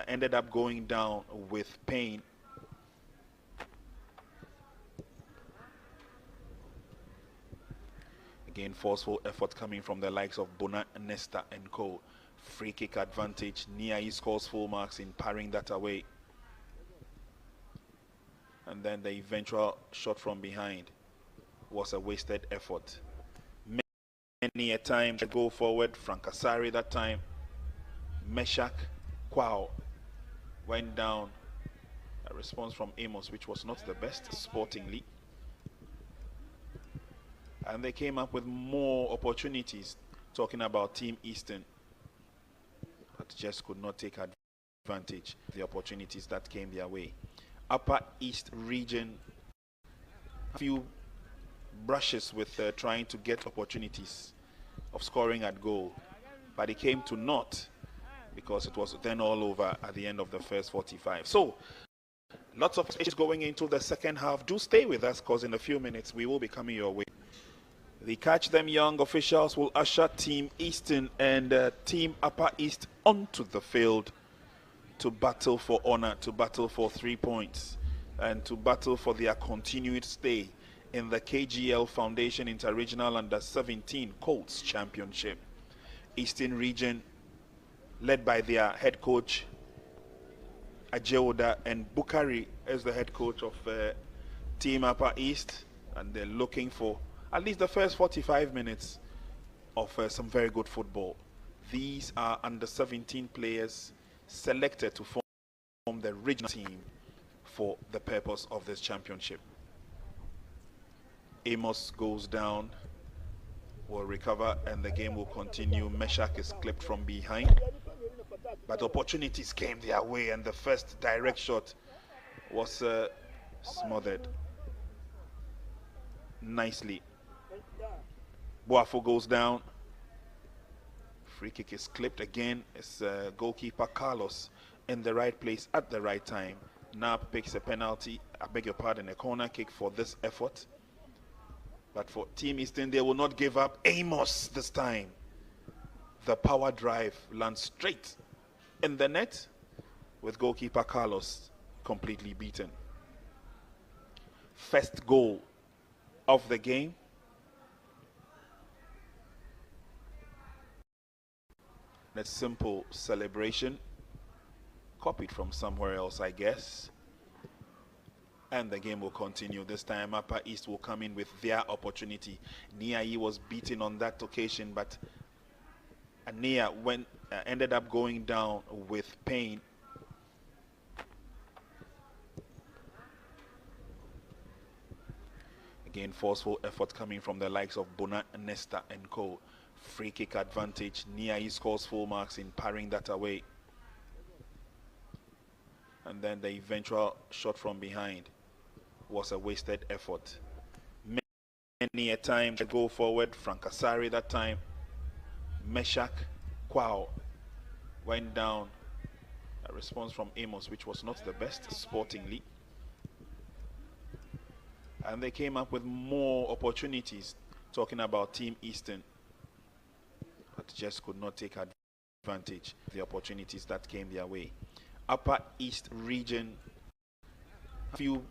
ended up going down with pain. Again, forceful effort coming from the likes of Bona, Nesta and Co. Free kick advantage. Niai scores full marks in parrying that away. And then the eventual shot from behind was a wasted effort. Many a time to go forward. Francasari that time. Meshach Kwao went down. A response from Amos, which was not the best sportingly. And they came up with more opportunities, talking about Team Eastern, but just could not take advantage of the opportunities that came their way. Upper East region, a few brushes with trying to get opportunities of scoring at goal, but it came to naught because it was then all over at the end of the first 45. So Lots of issues going into the second half. Do stay with us because in a few minutes we will be coming your way. The Catch Them Young officials will usher Team Eastern and Team Upper East onto the field to battle for honor, to battle for 3 points, and to battle for their continued stay in the KGL Foundation Interregional Under-17 Colts Championship. Eastern Region, led by their head coach, Ajeoda, and Bukari as the head coach of Team Upper East, and they're looking for at least the first 45 minutes of some very good football. These are under-17 players selected to form the regional team for the purpose of this championship. Amos goes down, will recover, and the game will continue. Meshach is clipped from behind, but opportunities came their way, and the first direct shot was smothered nicely. Boafo goes down. Free kick is clipped again. It's goalkeeper Carlos in the right place at the right time. Nab picks a penalty, I beg your pardon, a corner kick for this effort. But for Team Eastern, they will not give up. Amos this time. The power drive lands straight in the net with goalkeeper Carlos completely beaten. First goal of the game. A simple celebration, copied from somewhere else, I guess. And the game will continue. This time Upper East will come in with their opportunity. Niai was beaten on that occasion, but Ania ended up going down with pain. Again, forceful effort coming from the likes of Bona, Nesta and Co. Free kick advantage. Niai scores full marks in parrying that away. And then the eventual shot from behind was a wasted effort. Many a time to go forward. Francasari that time. Meshach Kwao went down. A response from Amos, which was not the best sportingly. And they came up with more opportunities, talking about Team Eastern, but just could not take advantage of the opportunities that came their way. Upper East region, a few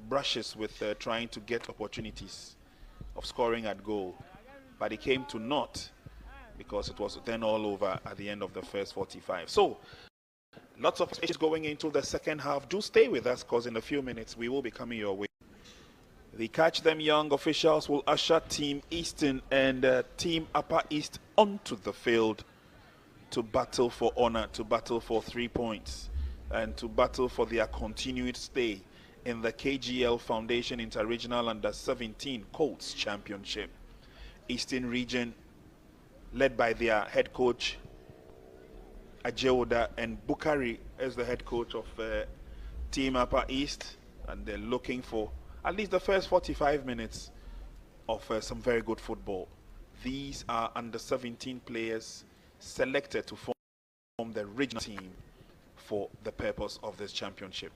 brushes with trying to get opportunities of scoring at goal, but it came to naught because it was then all over at the end of the first 45. So lots of issues going into the second half. Do stay with us because in a few minutes we will be coming your way. The Catch Them Young officials will usher Team Eastern and Team Upper East onto the field to battle for honor, to battle for 3 points, and to battle for their continued stay in the KGL Foundation Interregional Under-17 Colts Championship. Eastern Region, led by their head coach Ajeoda, and Bukari as the head coach of Team Upper East, and they're looking for at least the first 45 minutes of some very good football. These are under-17 players selected to form the regional team for the purpose of this championship.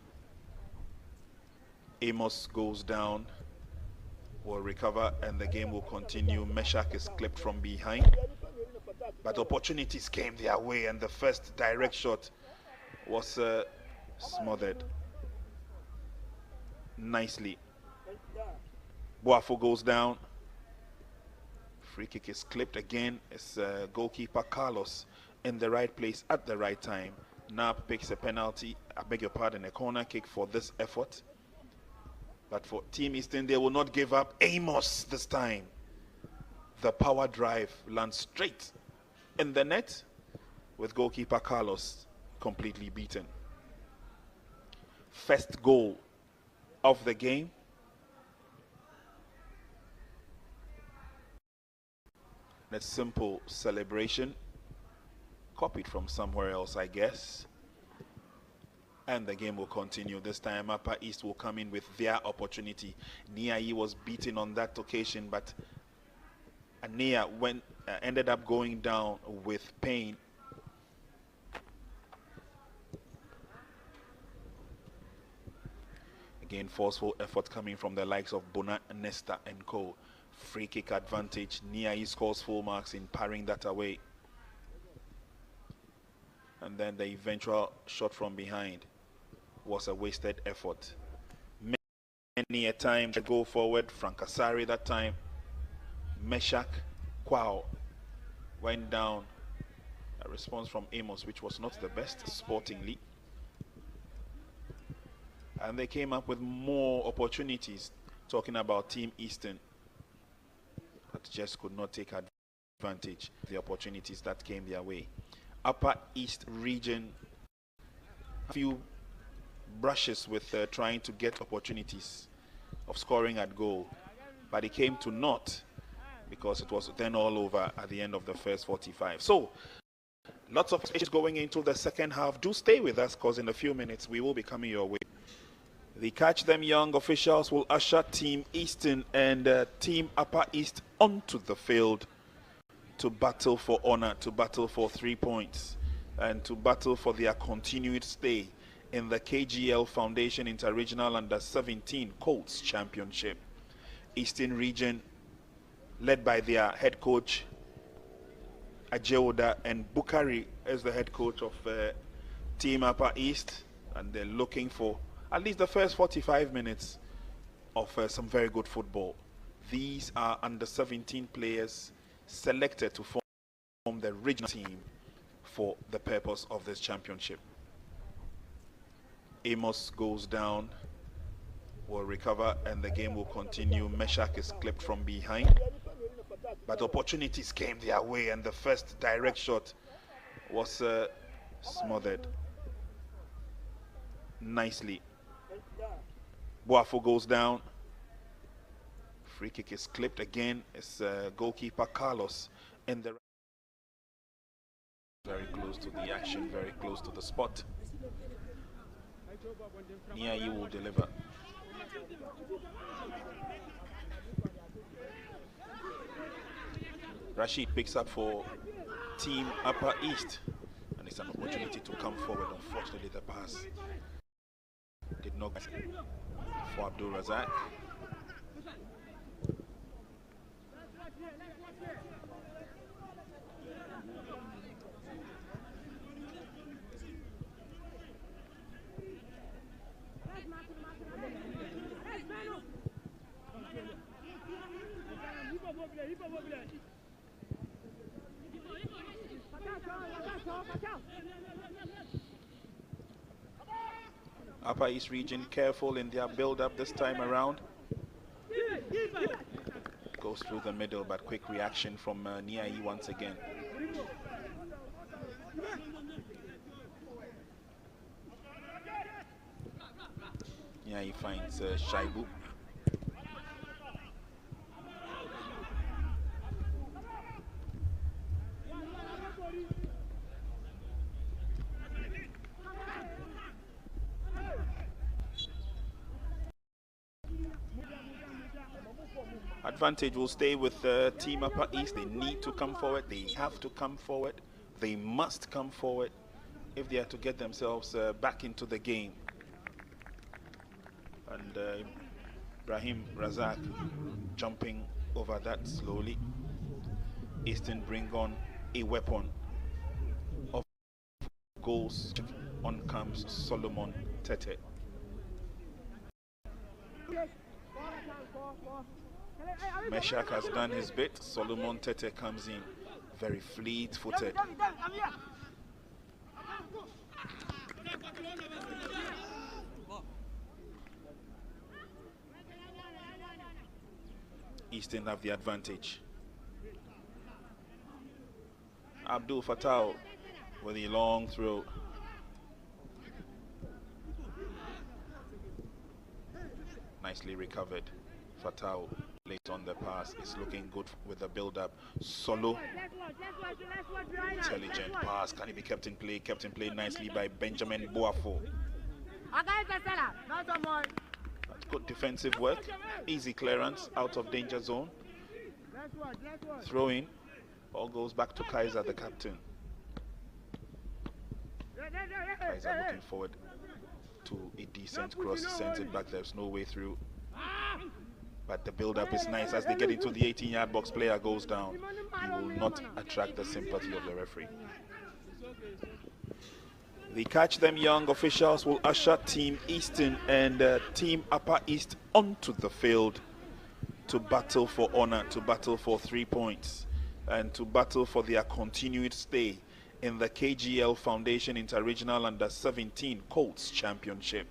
Amos goes down, will recover, and the game will continue. Meshach is clipped from behind, but opportunities came their way, and the first direct shot was smothered nicely. Boafo goes down. Free kick is clipped again. It's goalkeeper Carlos in the right place at the right time. Nab picks a penalty, I beg your pardon, a corner kick for this effort. But for Team Eastern, they will not give up. Amos this time. The power drive lands straight in the net with goalkeeper Carlos completely beaten. First goal of the game. A simple celebration, copied from somewhere else, I guess. And the game will continue. This time Upper East will come in with their opportunity. Niai was beaten on that occasion, but Ania ended up going down with pain. Again, forceful effort coming from the likes of Bona, Nesta and co. Free kick advantage. Niai scores full marks in parrying that away. And then the eventual shot from behind was a wasted effort. Many a time to go forward. Francasari that time. Meshach Kwao went down. A response from Amos, which was not the best sportingly. And they came up with more opportunities, talking about Team Eastern, but just could not take advantage of the opportunities that came their way. Upper East region, a few brushes with trying to get opportunities of scoring at goal, but it came to naught because it was then all over at the end of the first 45. So, lots of issues going into the second half. Do stay with us because in a few minutes we will be coming your way. The Catch Them Young officials will usher Team Eastern and Team Upper East onto the field to battle for honor, to battle for 3 points, and to battle for their continued stay in the KGL Foundation Interregional Under-17 Colts Championship. Eastern region, led by their head coach, Ajeoda, and Bukari as the head coach of Team Upper East, and they're looking for at least the first 45 minutes of some very good football. These are under-17 players selected to form the regional team for the purpose of this championship. Amos goes down, will recover, and the game will continue. Meshach is clipped from behind, but opportunities came their way, and the first direct shot was smothered nicely. Boafo goes down. Free kick is clipped again. It's goalkeeper Carlos in the very close to the action, very close to the spot. Niai will deliver. Rashid picks up for Team Upper East, and it's an opportunity to come forward. Unfortunately, the pass did not go for Abdul Razak. Upper East region careful in their build-up this time around. Goes through the middle, but quick reaction from Niai once again. Niai finds Shaibu. Advantage will stay with Team Upper East. They need to come forward. They have to come forward. They must come forward if they are to get themselves back into the game. And Ibrahim Razak jumping over that slowly. Eastern bring on a weapon of goals. On comes Solomon Tete. Meshach has done his bit. Solomon Tete comes in very fleet-footed. Eastern have the advantage. Abdul Fattah with a long throw. Nicely recovered. Fattah late on the pass is looking good with the build-up. Solo, intelligent pass. Can he be kept in play? Kept in play nicely by Benjamin Boafo. Good defensive work. Easy clearance out of danger zone. Throw in. Ball goes back to Kaiser, the captain. Kaiser looking forward to a decent cross, sends it back. There's no way through. But the build-up is nice. As they get into the 18-yard box, player goes down. He will not attract the sympathy of the referee. The Catch Them Young officials will usher Team Eastern and Team Upper East onto the field to battle for honor, to battle for 3 points, and to battle for their continued stay in the KGL Foundation Inter-Regional Under-17 Colts Championship.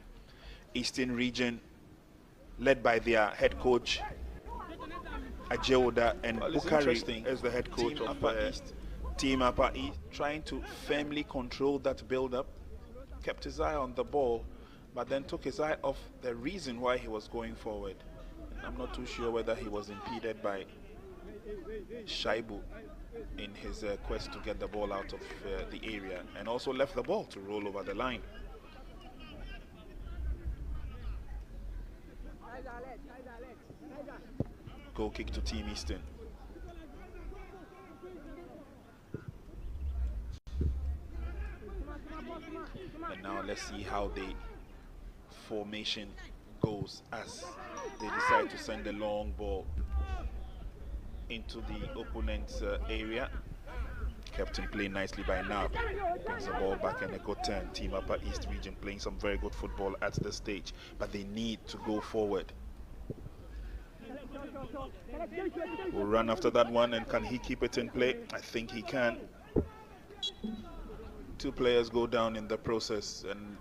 Eastern Region, led by their head coach Ajeoda, and Bukari as the head coach of Team Upper East, trying to firmly control that build-up, kept his eye on the ball, but then took his eye off the reason why he was going forward. And I'm not too sure whether he was impeded by Shaibu in his quest to get the ball out of the area, and also left the ball to roll over the line. Goal kick to Team Eastern. And now let's see how the formation goes as they decide to send a long ball into the opponent's area. Kept in play nicely by Nab. Brings the ball back and a good turn. Team Upper East Region playing some very good football at this stage, but they need to go forward. We'll run after that one, and can he keep it in play? I think he can. Two players go down in the process, and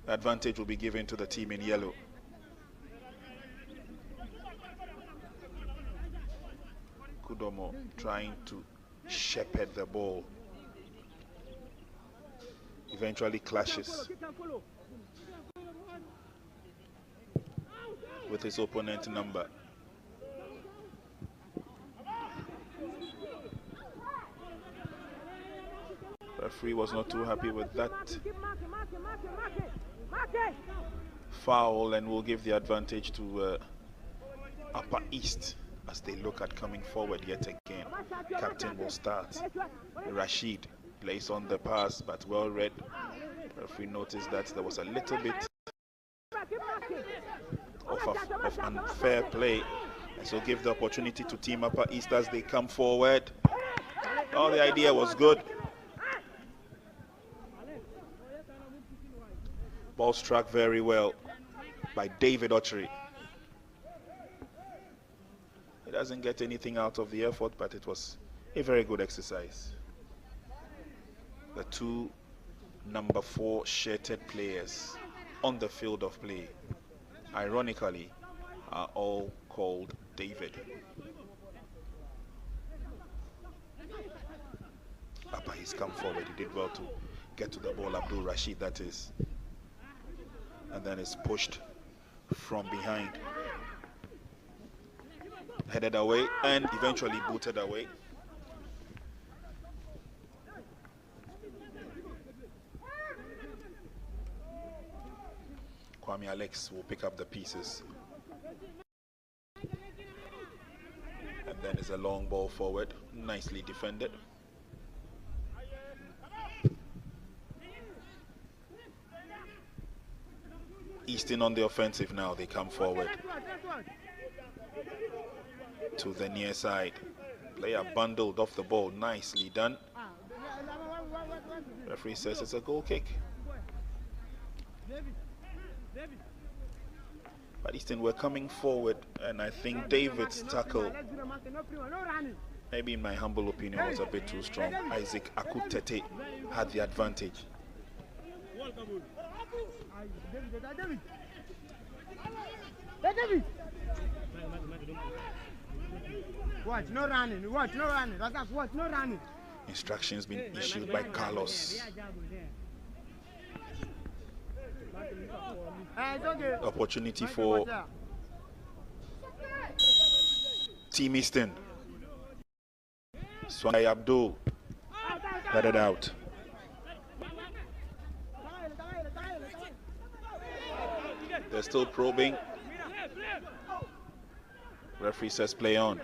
the advantage will be given to the team in yellow. Kudomo trying to shepherd the ball. Eventually clashes with his opponent number. Referee was not too happy with that foul, and will give the advantage to Upper East as they look at coming forward yet again. Captain will start. Rashid plays on the pass, but well read. Referee noticed that there was a little bit of unfair play, and so give the opportunity to Team Upper East as they come forward. Oh, the idea was good. Ball struck very well by David Ochery. He doesn't get anything out of the effort, but it was a very good exercise. The two number 4 shirted players on the field of play, ironically, are all called David. Papa, he's come forward. He did well to get to the ball. Abdul Rashid, that is. And then it's pushed from behind. Headed away and eventually booted away. Kwame Alex will pick up the pieces. And then it's a long ball forward, nicely defended. Easton on the offensive now, they come forward to the near side. Player bundled off the ball, nicely done. Referee says it's a goal kick. But Easton were coming forward, and I think David's tackle, maybe in my humble opinion, was a bit too strong. Isaac Akutete had the advantage. Watch, no running. Watch, no running. Watch, no running. Instructions been issued by Carlos. Opportunity for Team Eastern. Swai Abdul headed out. They're still probing. Referee says play on.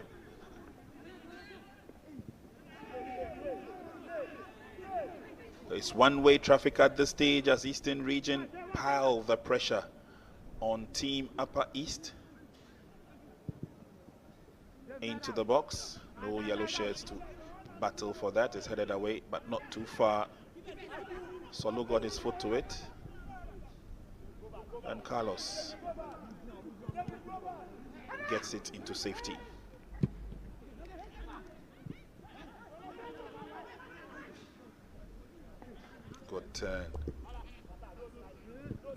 It's one-way traffic at this stage as Eastern Region pile the pressure on Team Upper East. Into the box. No yellow shirts to battle for that. It's headed away, but not too far. Solo got his foot to it. And Carlos gets it into safety. Good turn.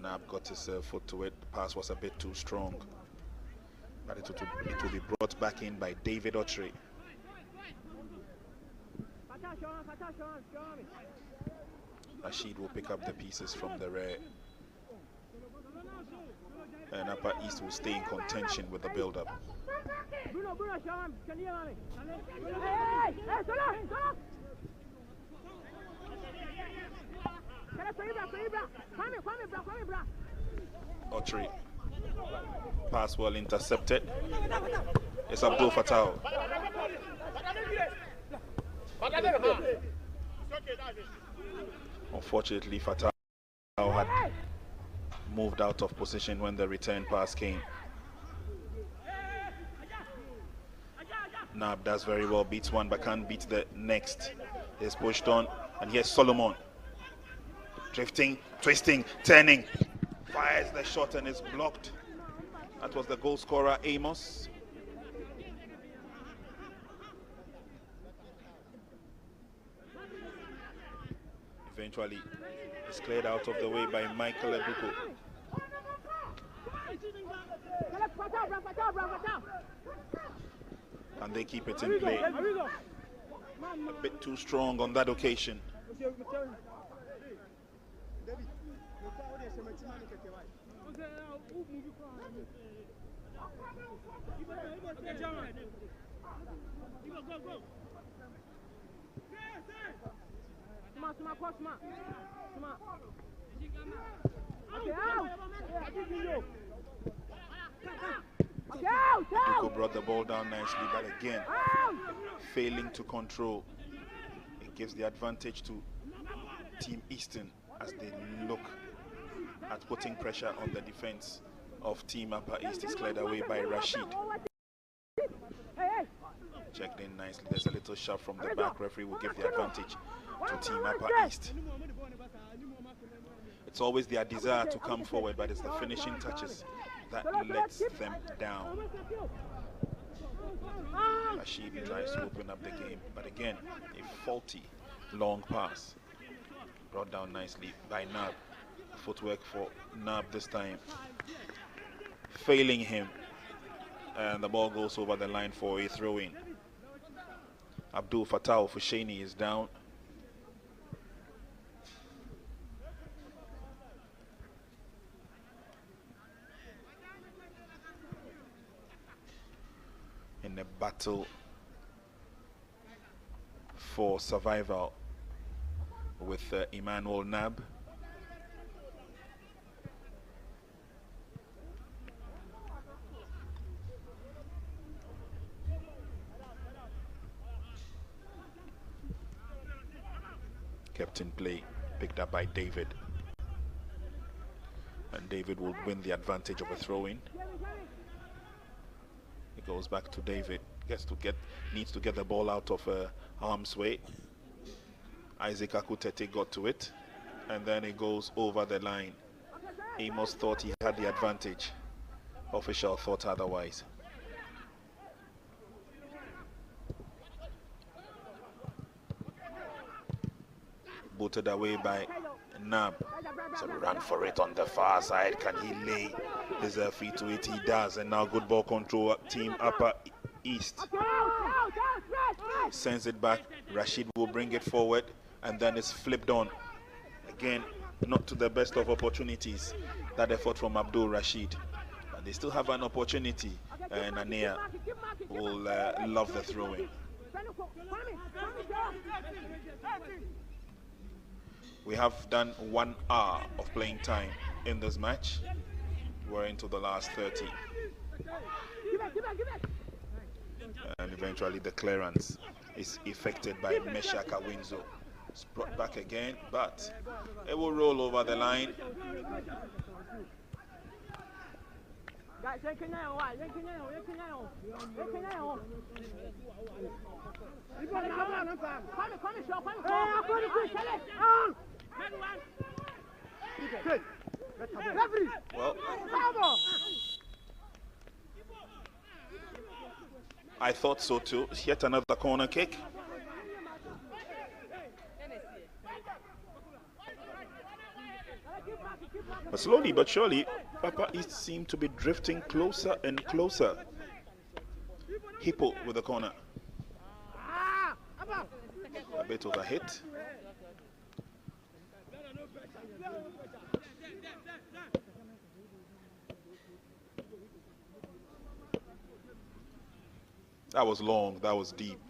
Nab got his foot to it. The pass was a bit too strong. But it will be brought back in by David Autry. Rashid will pick up the pieces from the rear. And Upper East will stay in contention with the build-up. Autry. Pass well intercepted. It's Abdul Fattah. Unfortunately, Fattah had moved out of position when the return pass came. Nab does very well, beats one but can't beat the next. He's pushed on, and here's Solomon. Drifting, twisting, turning. Fires the shot and is blocked. That was the goal scorer, Amos. Eventually, it's cleared out of the way by Michael Eduko. And they keep it in play. A bit too strong on that occasion. Duko brought the ball down nicely, but again, failing to control. It gives the advantage to Team Eastern as they look at putting pressure on the defense of Team Upper East. Is cleared away by Rashid. Checked in nicely. There's a little shove from the back. Referee will give the advantage to Team Upper East. It's always their desire to come forward, but it's the finishing touches that lets them down. Rashid tries to open up the game, but again, a faulty long pass. Brought down nicely by Nab. Footwork for Nab this time, failing him, and the ball goes over the line for a throw-in. Abdul Fattah Fusheni is down. In a battle for survival with Emmanuel Nab. Kept in play, picked up by David. And David will win the advantage of a throw-in. It goes back to David. Needs to get the ball out of harm's way. Isaac Akutete got to it, and then it goes over the line. Amos thought he had the advantage. Official thought otherwise. Booted away by Nab. So run for it on the far side. Can he lay his feet to it? He does. And now good ball control. Team Upper East sends it back. Rashid will bring it forward, and then it's flipped on. Again, not to the best of opportunities. That effort from Abdul Rashid. But they still have an opportunity, and Anea will love the throwing. We have done 1 hour of playing time in this match. We're into the last 30. And eventually the clearance is effected by Meshaka Winzo. It's brought back again, but it will roll over the line. Well, I thought so too. Yet another corner kick. But slowly but surely, Papa East seemed to be drifting closer and closer. Hippo with the corner. A bit of a hit. That was long, that was deep.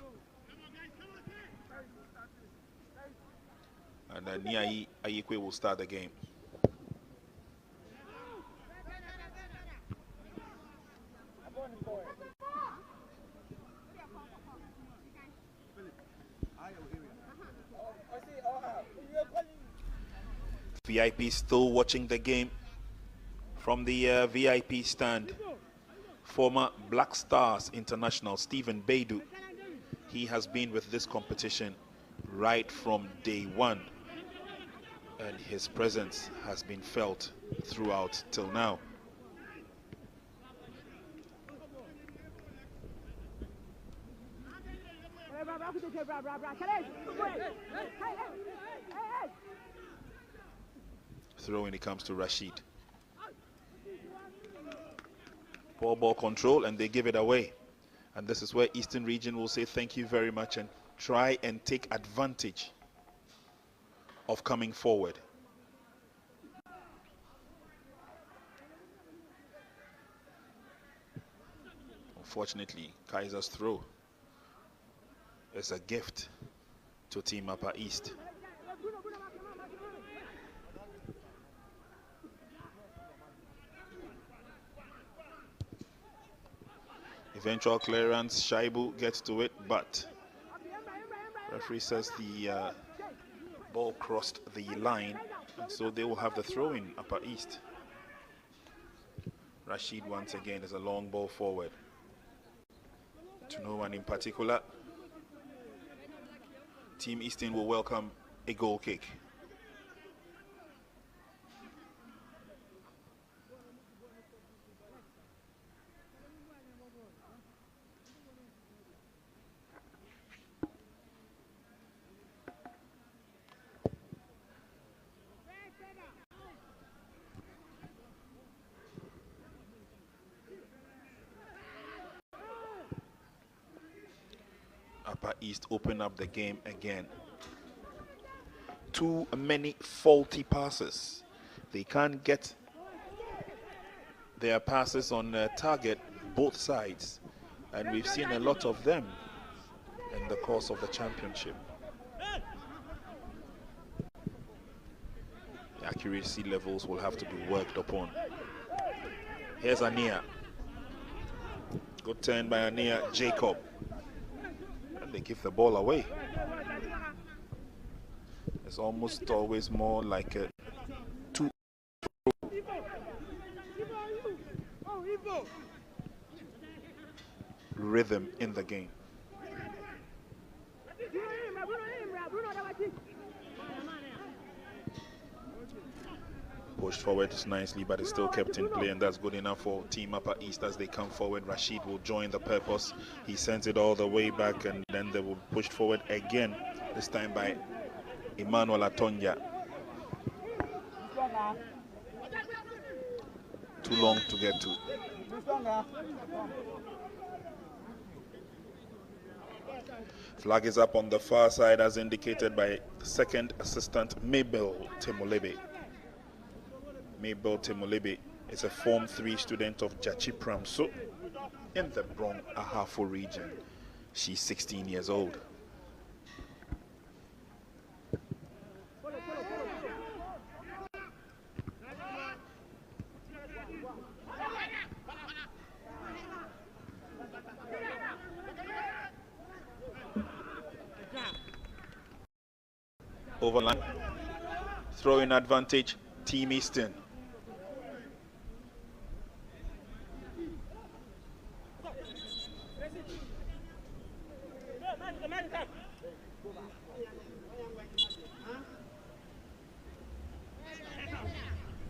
And then Niai Ayikwe will start the game. VIP still watching the game from the VIP stand. Former Black Stars International Stephen Baidu. He has been with this competition right from day one, and his presence has been felt throughout till now. Throw when it comes to Rashid. Poor ball control, and they give it away. And this is where Eastern Region will say thank you very much and try and take advantage of coming forward. Unfortunately, Kaiser's throw is a gift to Team Upper East. Eventual clearance, Shaibu gets to it, but referee says the ball crossed the line, and so they will have the throw in Upper East. Rashid once again is a long ball forward. To no one in particular. Team Eastern will welcome a goal kick. Upper East open up the game again. Too many faulty passes. They can't get their passes on target, both sides. And we've seen a lot of them in the course of the championship. The accuracy levels will have to be worked upon. Here's Ania. Good turn by Ania Jacob. They give the ball away. It's almost always more like a two rhythm in the game. Pushed forward nicely, but it's still kept in play, and that's good enough for Team Upper East as they come forward. Rashid will join the purpose. He sends it all the way back, and then they will push forward again, this time by Emmanuel Atonya. Too long to get to. Flag is up on the far side as indicated by second assistant Mabel Temolebe. Mabel Temolebe is a Form 3 student of Jachi Pramso in the Brong Ahafo region. She's 16 years old. Overline. Throwing advantage, Team Eastern.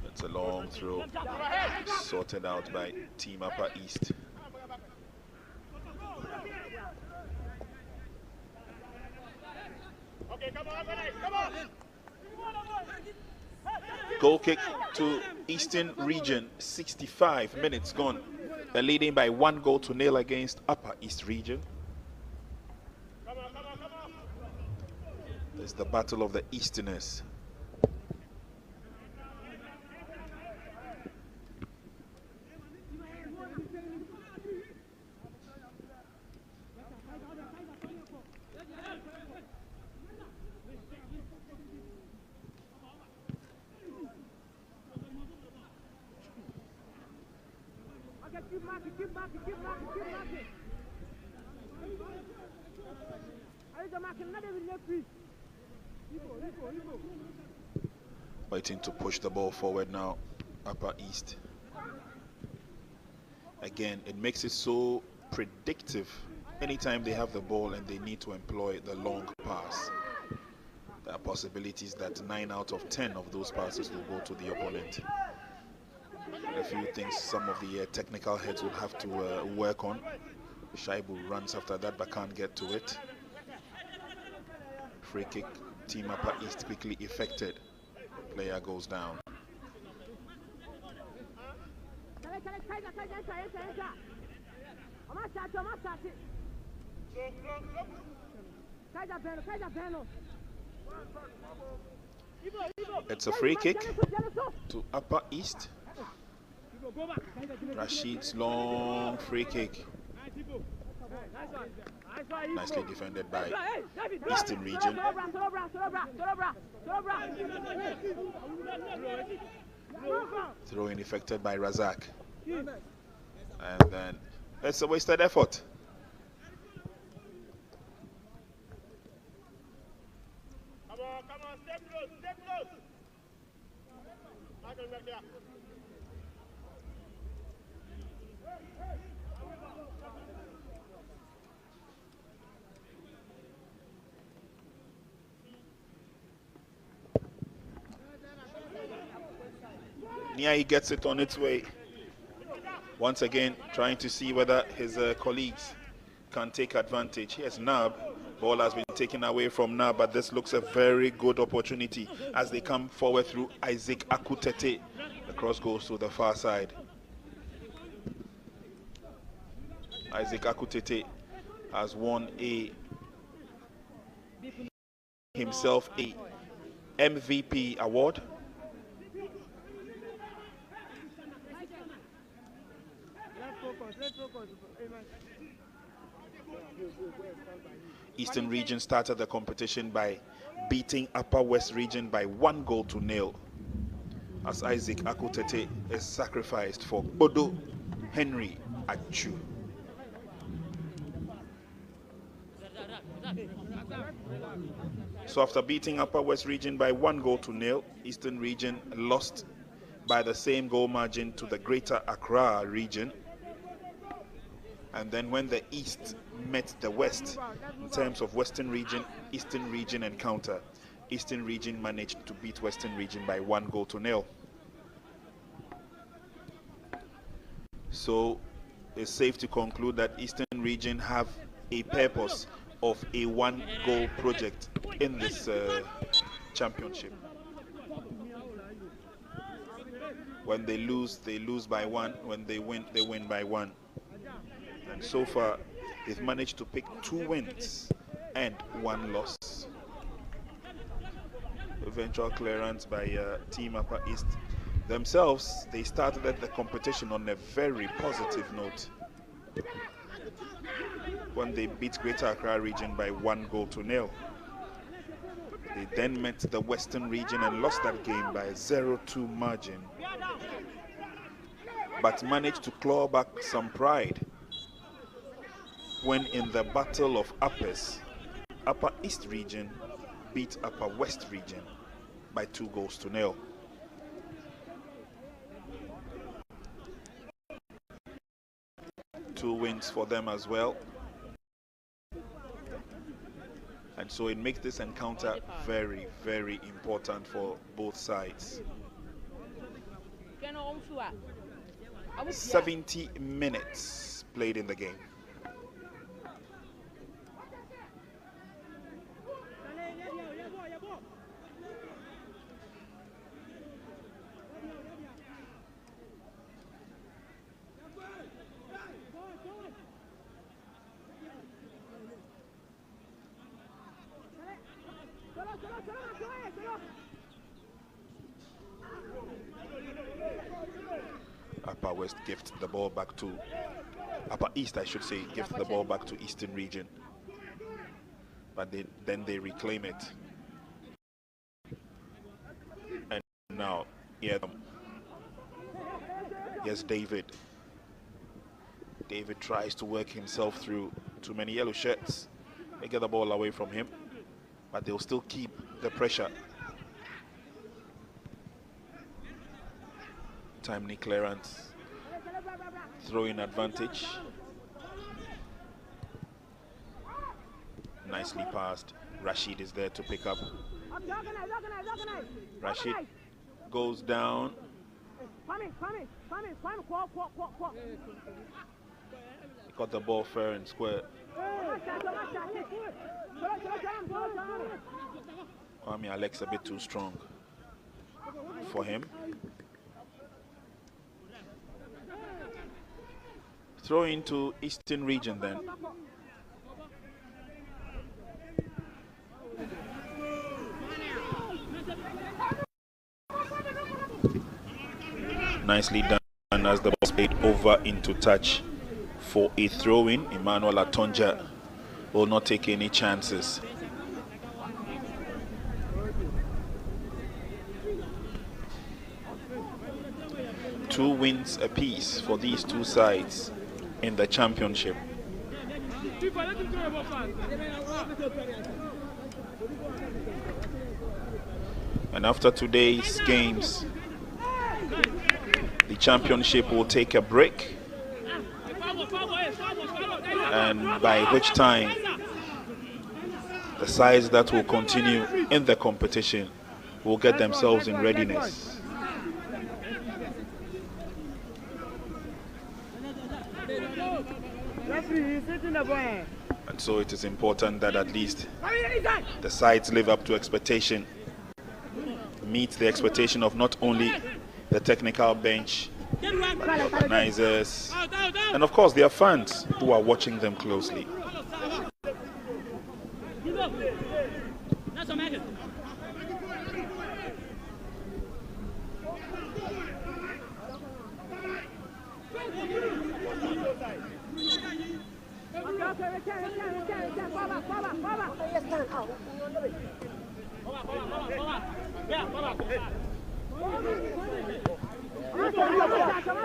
That's a long throw, sorted out by Team Upper East. Goal kick to Eastern Region, 65 minutes gone. They're leading by 1-0 against Upper East Region. It's the battle of the Easterners. Waiting to push the ball forward now, Upper East. Again, it makes it so predictive anytime they have the ball and they need to employ the long pass. There are possibilities that 9 out of 10 of those passes will go to the opponent. A few things some of the technical heads will have to work on. Shaibu runs after that but can't get to it. Free kick, Team Upper East quickly effected. The player goes down. It's a free kick to Upper East. Rashid's long free kick. Nicely defended by Eastern Region. Throwing effected by Razak. And then it's a wasted effort. Come on, step close, step close. Back there. Niai gets it on its way. Once again, trying to see whether his colleagues can take advantage. Here's Nab. Ball has been taken away from Nab, but this looks a very good opportunity as they come forward through Isaac Akutete. The cross goes to the far side. Isaac Akutete has won himself a MVP award. Eastern Region started the competition by beating Upper West Region by 1-0 as Isaac Akutete is sacrificed for Bodo Henry Achu. So after beating Upper West Region by 1-0, Eastern Region lost by the same goal margin to the Greater Accra region. And then when the East met the West, in terms of Western Region, Eastern Region encounter, Eastern Region managed to beat Western Region by 1-0. So it's safe to conclude that Eastern Region have a purpose of a 1-goal project in this championship. When they lose by 1. When they win by 1. And so far, they've managed to pick 2 wins and 1 loss. Eventual clearance by Team Upper East themselves. They started the competition on a very positive note when they beat Greater Accra region by 1-0. They then met the Western region and lost that game by a 0-2 margin, but managed to claw back some pride when in the battle of uppers, Upper East region beat Upper West region by 2-0. 2 wins for them as well. And so it makes this encounter very, very important for both sides. 70 minutes played in the game. Upper West gift the ball back to Upper East, I should say, gift the ball back to Eastern Region, but then they reclaim it. And now here's David. David tries to work himself through too many yellow shirts. They get the ball away from him, but they'll still keep the pressure. Timely clearance, throwing advantage. Nicely passed. Rashid is there to pick up. Rashid goes down. Got the ball fair and square. Kwame Alex a bit too strong for him. Throw into Eastern Region then. Nicely done as the ball played over into touch for a throw-in. Emmanuel Atonja will not take any chances. Two wins apiece for these two sides in the championship. And after today's games, the championship will take a break, and by which time the sides that will continue in the competition will get themselves in readiness. And so it is important that at least the sides live up to expectation, meet the expectation of not only the technical bench, but the organizers, and of course their fans who are watching them closely.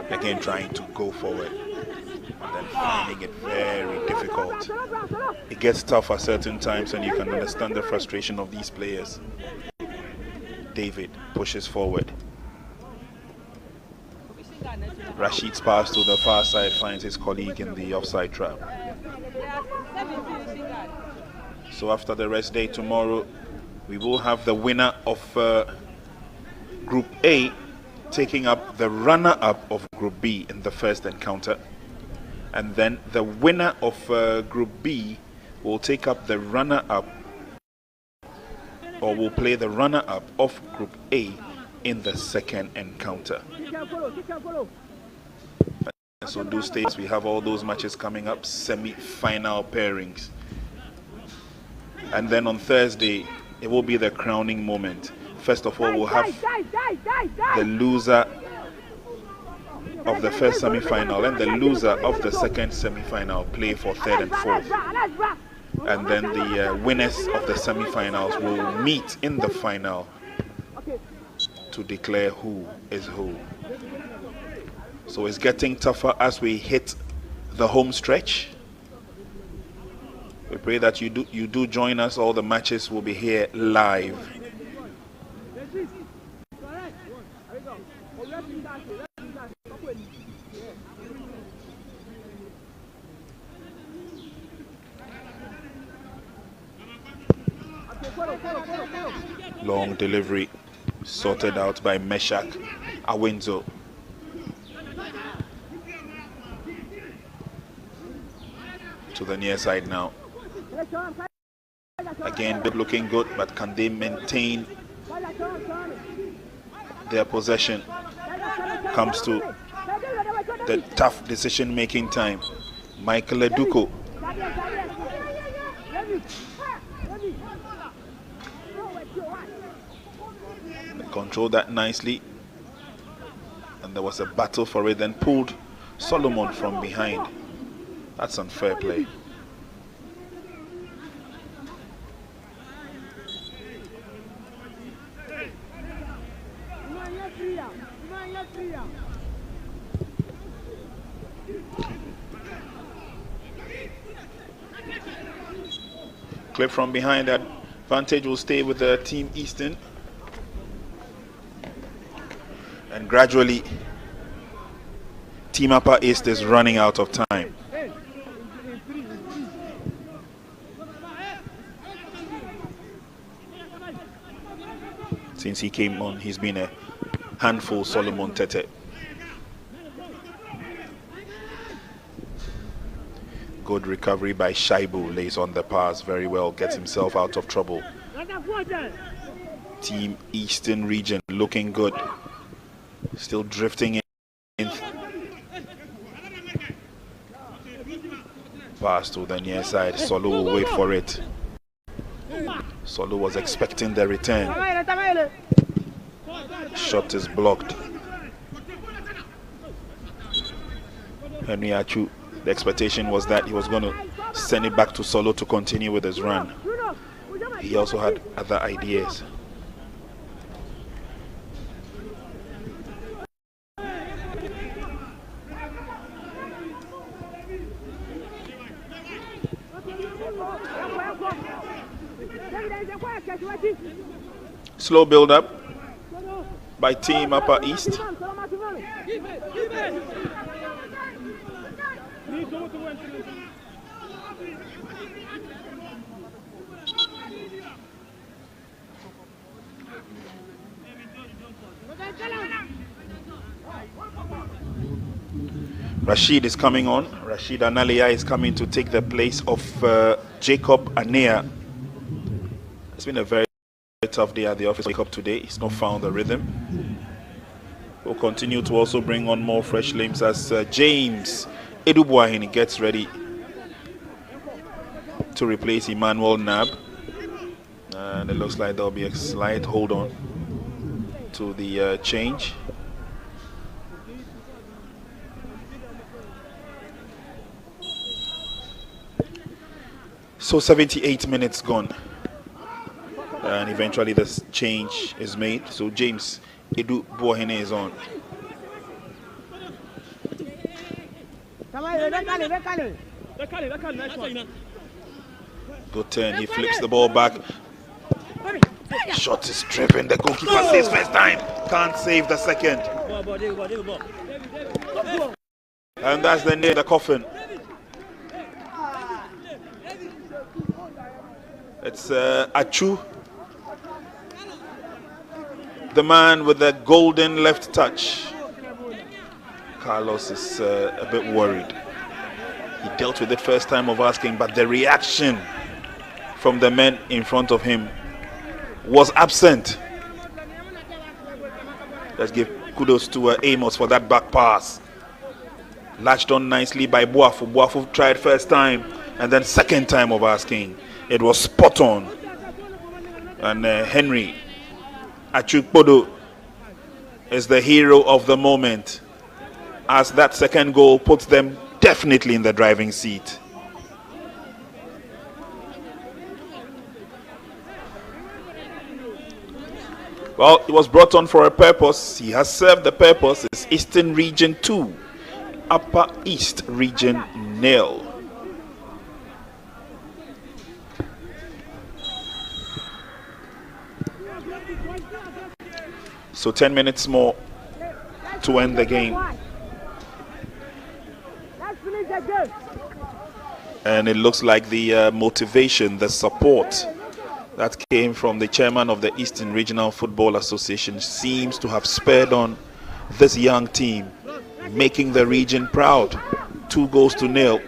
Again, trying to go forward and then finding it very difficult. It gets tough at certain times, and you can understand the frustration of these players. David pushes forward. Rashid's pass to the far side finds his colleague in the offside trap. So after the rest day tomorrow, we will have the winner of Group A taking up the runner-up of Group B in the first encounter. And then the winner of Group B will take up the runner-up, or will play the runner-up of Group A in the second encounter. So those states, we have all those matches coming up, semi-final pairings. And then on Thursday, it will be the crowning moment. First of all, we'll have the loser of the first semi-final and the loser of the second semi-final play for third and fourth. And then the winners of the semi-finals will meet in the final to declare who is who. So it's getting tougher as we hit the home stretch. We pray that you do join us. All the matches will be here live. Long delivery sorted out by Meshach Awinzo. To the near side now. Again, looking good, but can they maintain their possession? Comes to the tough decision-making time. Michael Eduko. Controlled that nicely, and there was a battle for it, then pulled Solomon from behind. That's unfair play. Clip from behind. That advantage will stay with the team Eastern. And gradually, Team Upper East is running out of time. Since he came on, he's been a handful, Solomon Tete. Good recovery by Shaibu, lays on the pass very well, gets himself out of trouble. Team Eastern Region looking good. Still drifting in. Pass to the near side. Solo will wait for it. Solo was expecting the return. Shot is blocked. Henry Achu, the expectation was that he was going to send it back to Solo to continue with his run. He also had other ideas. Slow build up by Team Upper East. Rashid is coming on. Rashid Analia is coming to take the place of Jacob Anea. It's been a very tough day at the office. Wake up today. He's not found the rhythm. We'll continue to also bring on more fresh limbs as James Edubuahini gets ready to replace Emmanuel Nab. And it looks like there'll be a slight hold on to the change. So 78 minutes gone. And eventually this change is made. So James Edubuahini is on. Good turn. He flips the ball back. Shot is driven. The goalkeeper saves first time. Can't save the second. And that's the nail in the coffin. It's Achu, the man with the golden left touch. Carlos is a bit worried. He dealt with it first time of asking, but the reaction from the men in front of him was absent. Let's give kudos to Amos for that back pass. Latched on nicely by Boafu. Boafu tried first time, and then second time of asking. It was spot on. And Henry Achukpodo is the hero of the moment, as that second goal puts them definitely in the driving seat. Well, it was brought on for a purpose. He has served the purpose. It's Eastern Region 2, Upper East Region 0. So 10 minutes more to end the game. And it looks like the motivation, the support that came from the chairman of the Eastern Regional Football Association seems to have spurred on this young team, making the region proud. 2-0.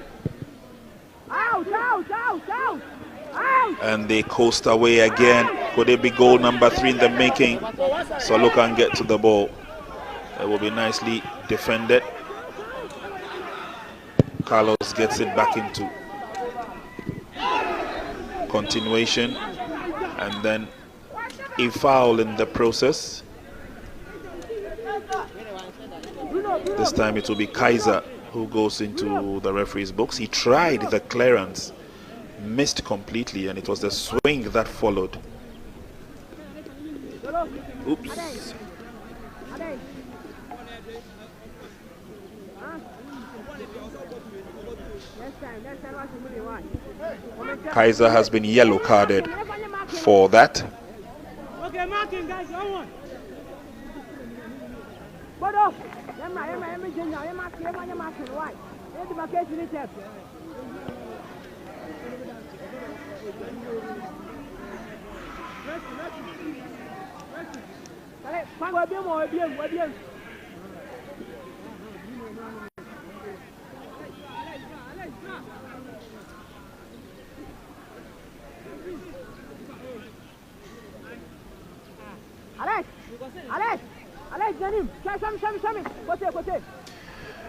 And they coast away again. Could it be goal number 3 in the making? So look and get to the ball. It will be nicely defended. Carlos gets it back into continuation, and then a foul in the process. This time it will be Kaiser who goes into the referee's box. He tried the clearance, missed completely, and it was the swing that followed. Oops. Kaiser has been yellow carded for that. Okay, marking, guys, one.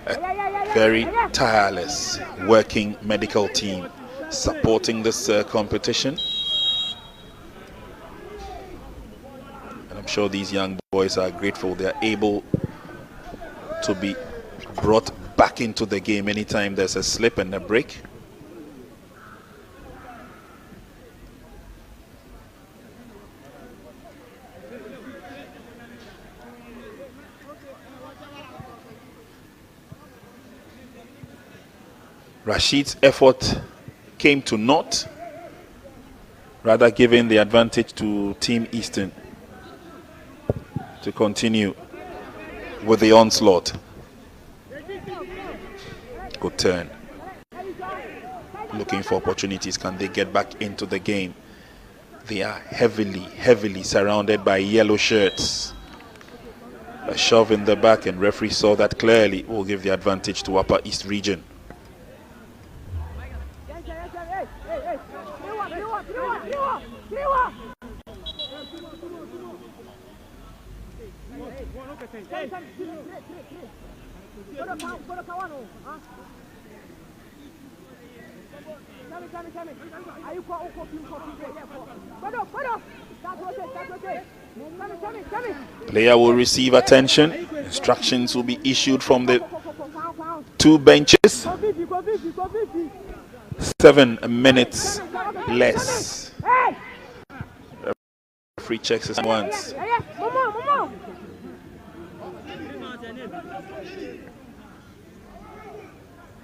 A very tireless working medical team supporting this competition. And I'm sure these young boys are grateful they are able to be brought back into the game anytime there's a slip and a break. Rashid's effort came to naught, rather giving the advantage to Team Eastern to continue with the onslaught. Good turn. Looking for opportunities. Can they get back into the game? They are heavily surrounded by yellow shirts. A shove in the back, and referee saw that clearly. Will give the advantage to Upper East Region. Player will receive attention. Instructions will be issued from the 2 benches. 7 minutes less. Referee checks this once.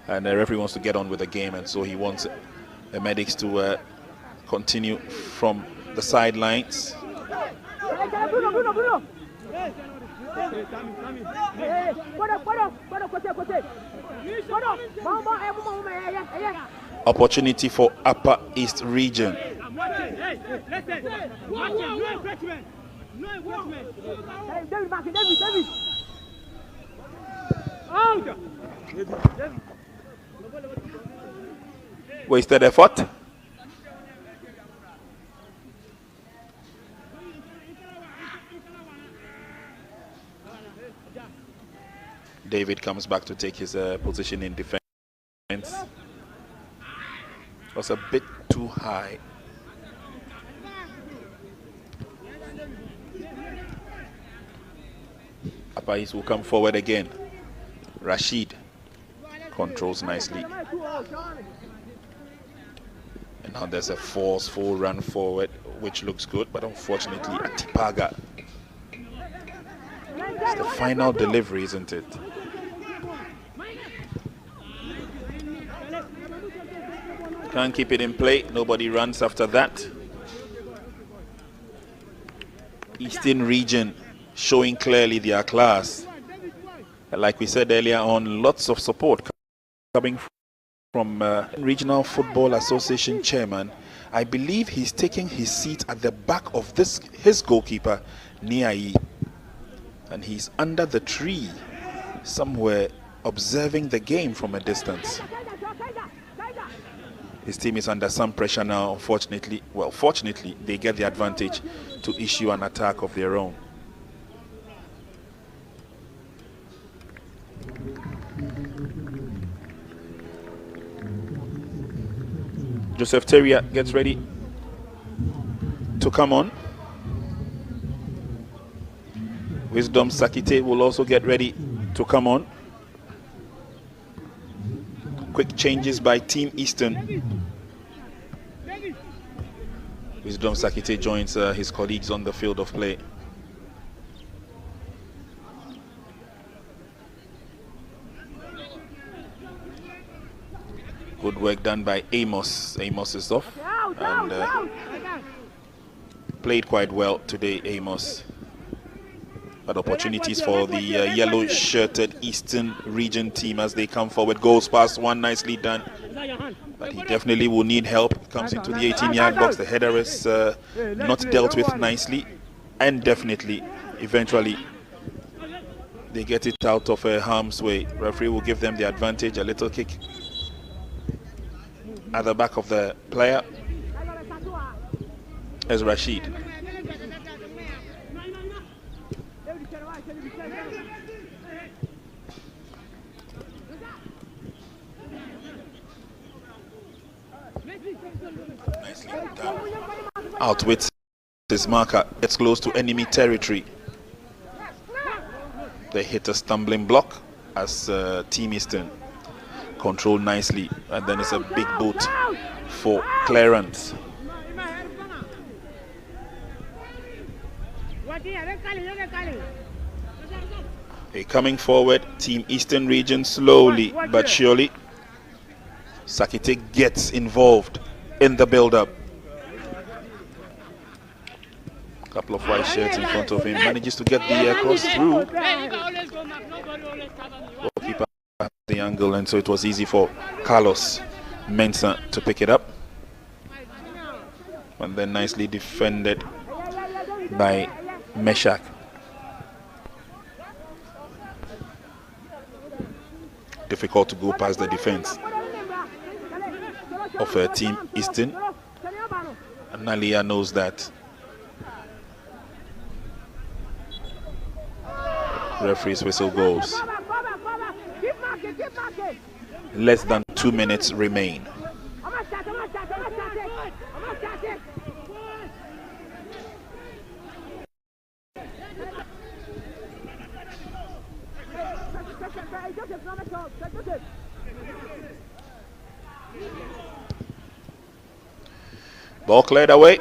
And the referee wants to get on with the game, and so he wants the medics to continue from the sidelines. Opportunity for Upper East Region. Wasted effort. David comes back to take his position in defense. Was a bit too high. Upper East will come forward again. Rashid controls nicely. And now there's a forceful run forward, which looks good, but unfortunately Atipaga. It's the final delivery, isn't it? Can't keep it in play. Nobody runs after that. Eastern Region showing clearly their class. Like we said earlier on, lots of support coming from Regional Football Association chairman. I believe he's taking his seat at the back of his goalkeeper, Niai, and he's under the tree somewhere observing the game from a distance. His team is under some pressure now, unfortunately. Well, fortunately, they get the advantage to issue an attack of their own. Joseph Terrier gets ready to come on. Wisdom Sakite will also get ready to come on. Quick changes by Team Eastern. Wisdom Sakite joins his colleagues on the field of play. Good work done by Amos. Amos is off and played quite well today, Amos. But opportunities for the yellow-shirted Eastern Region team as they come forward. Goes past one, nicely done. But he definitely will need help. Comes into the 18-yard box. The header is not dealt with nicely. And definitely, eventually, they get it out of harm's way. Referee will give them the advantage. A little kick at the back of the player as Rashid. Nicely done. Out with this marker, gets close to enemy territory. They hit a stumbling block as Team Eastern controlled nicely, and then it's a big boot for clearance. They're coming forward, Team Eastern Region, slowly but surely. Sakite gets involved in the build-up. A couple of white shirts in front of him, manages to get the cross through. Goalkeeper at the angle, and so it was easy for Carlos Mensah to pick it up. And then nicely defended by Meshach. Difficult to go past the defense of Team Eastern. And Nalia knows that. Referee's whistle goes. Less than 2 minutes remain. Ball cleared away.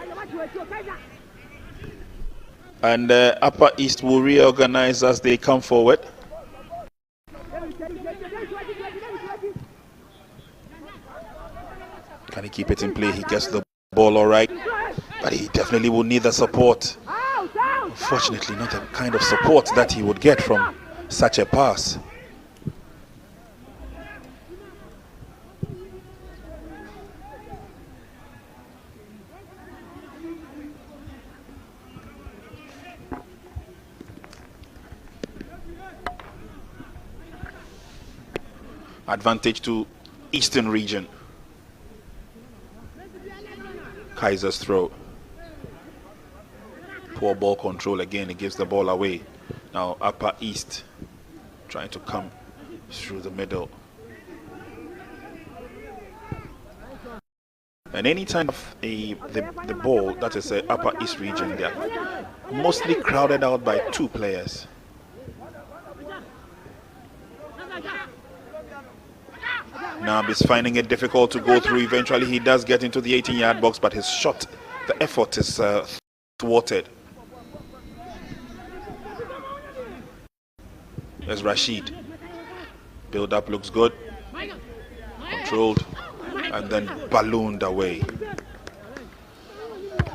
And Upper East will reorganize as they come forward. Can he keep it in play? He gets the ball all right, but he definitely will need the support. Unfortunately, not the kind of support that he would get from such a pass. Advantage to Eastern Region. Kaiser's throw. Poor ball control again. It gives the ball away. Now Upper East trying to come through the middle. And anytime the ball, that is Upper East Region, they are mostly crowded out by 2 players. Nab is finding it difficult to go through. Eventually he does get into the 18-yard box, but his shot, the effort is thwarted. There's Rashid. Build up looks good. Controlled and then ballooned away.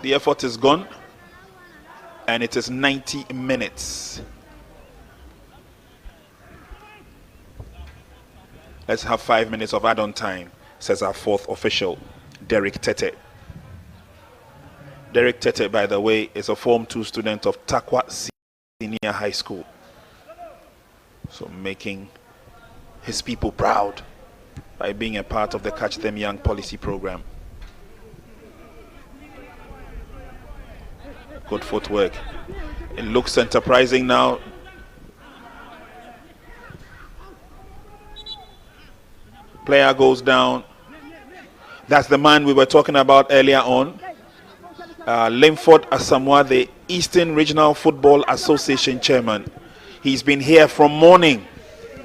The effort is gone. and it is 90 minutes. Let's have 5 minutes of add-on time, says our fourth official, Derek Tete. Derek Tete, by the way, is a Form 2 student of Takwa Senior High School. So making his people proud by being a part of the Catch Them Young policy program. Good footwork. It looks enterprising now. Player goes down. That's the man we were talking about earlier on. Linford Asamoah, the Eastern Regional Football Association chairman. He's been here from morning,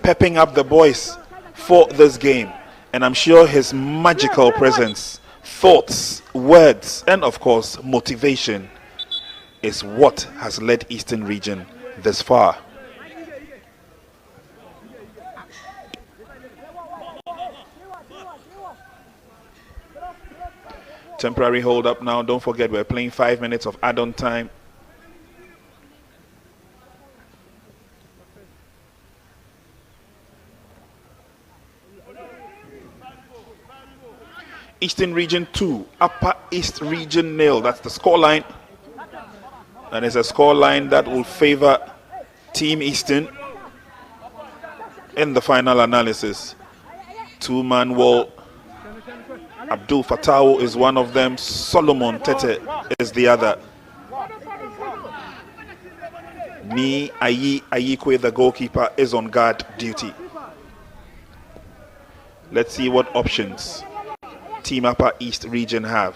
pepping up the boys for this game. And I'm sure his magical presence, thoughts, words, and of course, motivation is what has led Eastern Region this far. Temporary hold up now. Don't forget, we're playing 5 minutes of add-on time. Eastern Region 2, Upper East Region 0. That's the scoreline. And it's a scoreline that will favor Team Eastern in the final analysis. Two-man wall. Abdul Fatawu is one of them. Solomon Tete is the other. Ni Ayikwe, the goalkeeper, is on guard duty. Let's see what options Team Upper East Region have.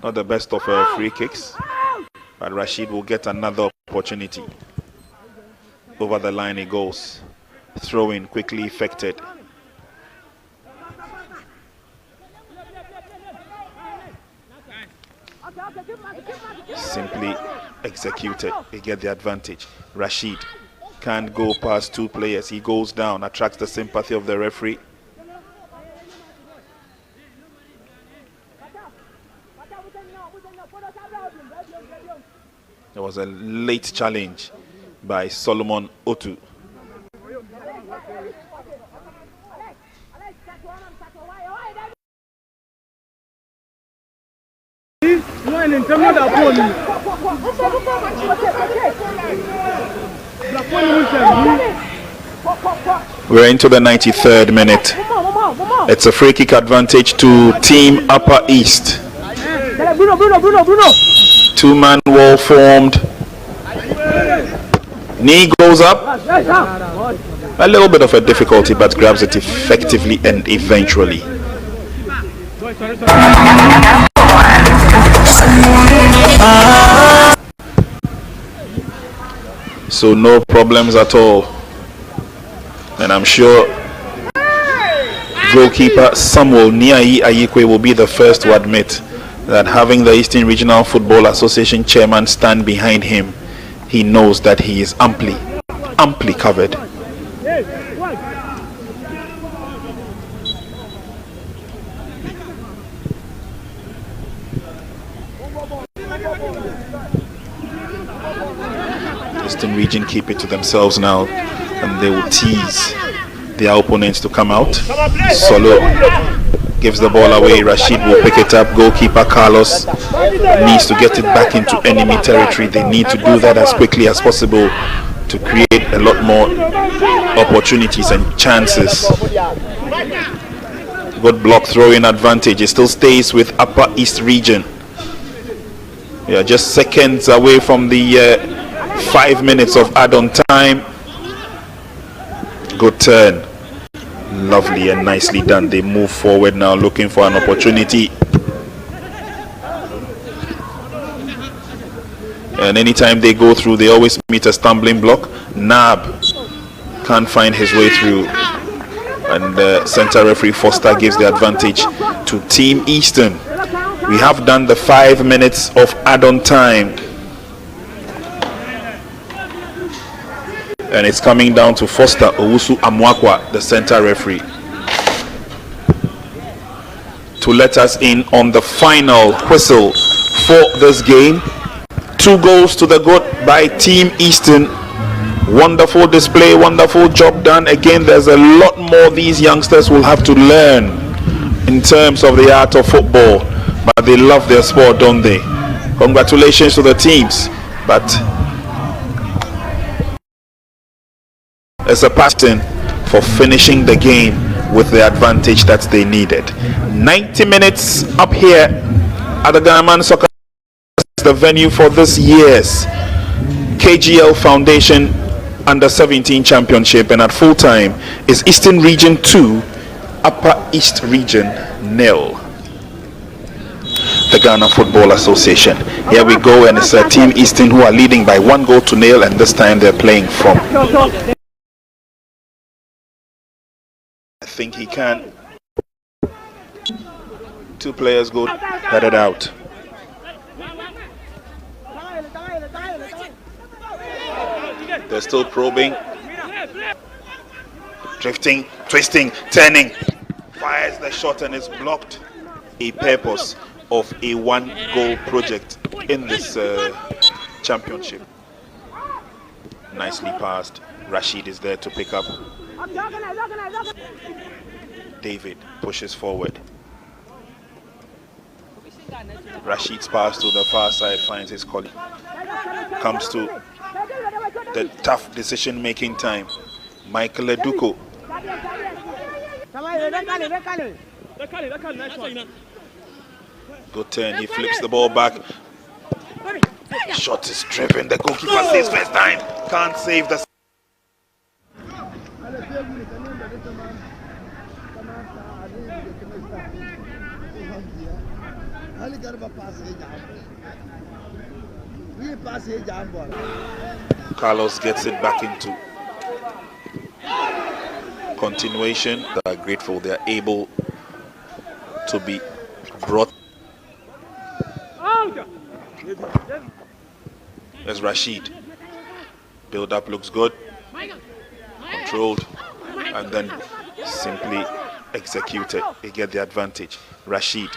Not the best of free kicks, but Rashid will get another opportunity. Over the line he goes. Throw in quickly effected. Simply executed. They get the advantage. Rashid can't go past two players. He goes down, attracts the sympathy of the referee. There was a late challenge by Solomon Otu. We're into the 93rd minute. It's a free kick advantage to Team Upper East. Two-man wall formed. Knee goes up. A little bit of a difficulty, but grabs it effectively and eventually. So no problems at all. And I'm sure goalkeeper Samuel Niai Ayikwe will be the first to admit that having the Eastern Regional Football Association chairman stand behind him, he knows that he is amply covered. Eastern Region keep it to themselves now, and they will tease their opponents to come out. Solo gives the ball away. Rashid will pick it up. Goalkeeper Carlos needs to get it back into enemy territory. They need to do that as quickly as possible to create a lot more opportunities and chances. Good block, throw-in advantage. It still stays with Upper East Region. We are just seconds away from the 5 minutes of add-on time. Good turn. Lovely and nicely done. They move forward now, looking for an opportunity. And anytime they go through, they always meet a stumbling block. Nab can't find his way through. And the center referee Foster gives the advantage to Team Eastern. We have done the 5 minutes of add-on time. And it's coming down to Foster Owusu Amwakwa, the center referee, to let us in on the final whistle for this game. 2 goals to the good by Team Eastern. Wonderful display, wonderful job done. Again, there's a lot more these youngsters will have to learn in terms of the art of football, but they love their sport, don't they? Congratulations to the teams, but it's a pattern for finishing the game with the advantage that they needed. 90 minutes up here at the Ghana Soccer, the venue for this year's KGL Foundation Under-17 Championship, and at full time is Eastern Region 2, Upper East Region 0. The Ghana Football Association. Here we go, and it's Team Eastern who are leading by 1-0, and this time they're playing from. I think he can. 2 players go headed out. They're still probing, drifting, twisting, turning. Fires the shot and is blocked. A purpose of a 1-goal project in this championship. Nicely passed. Rashid is there to pick up. David pushes forward. Rashid's pass to the far side finds his colleague. Comes to the tough decision-making time. Michael Eduko. Good turn. He flips the ball back. Shot is driven. The goalkeeper saves first time. Can't save the. Carlos gets it back into continuation. They are grateful they are able to be brought. There's Rashid. Build up looks good. Controlled and then simply executed. They get the advantage. Rashid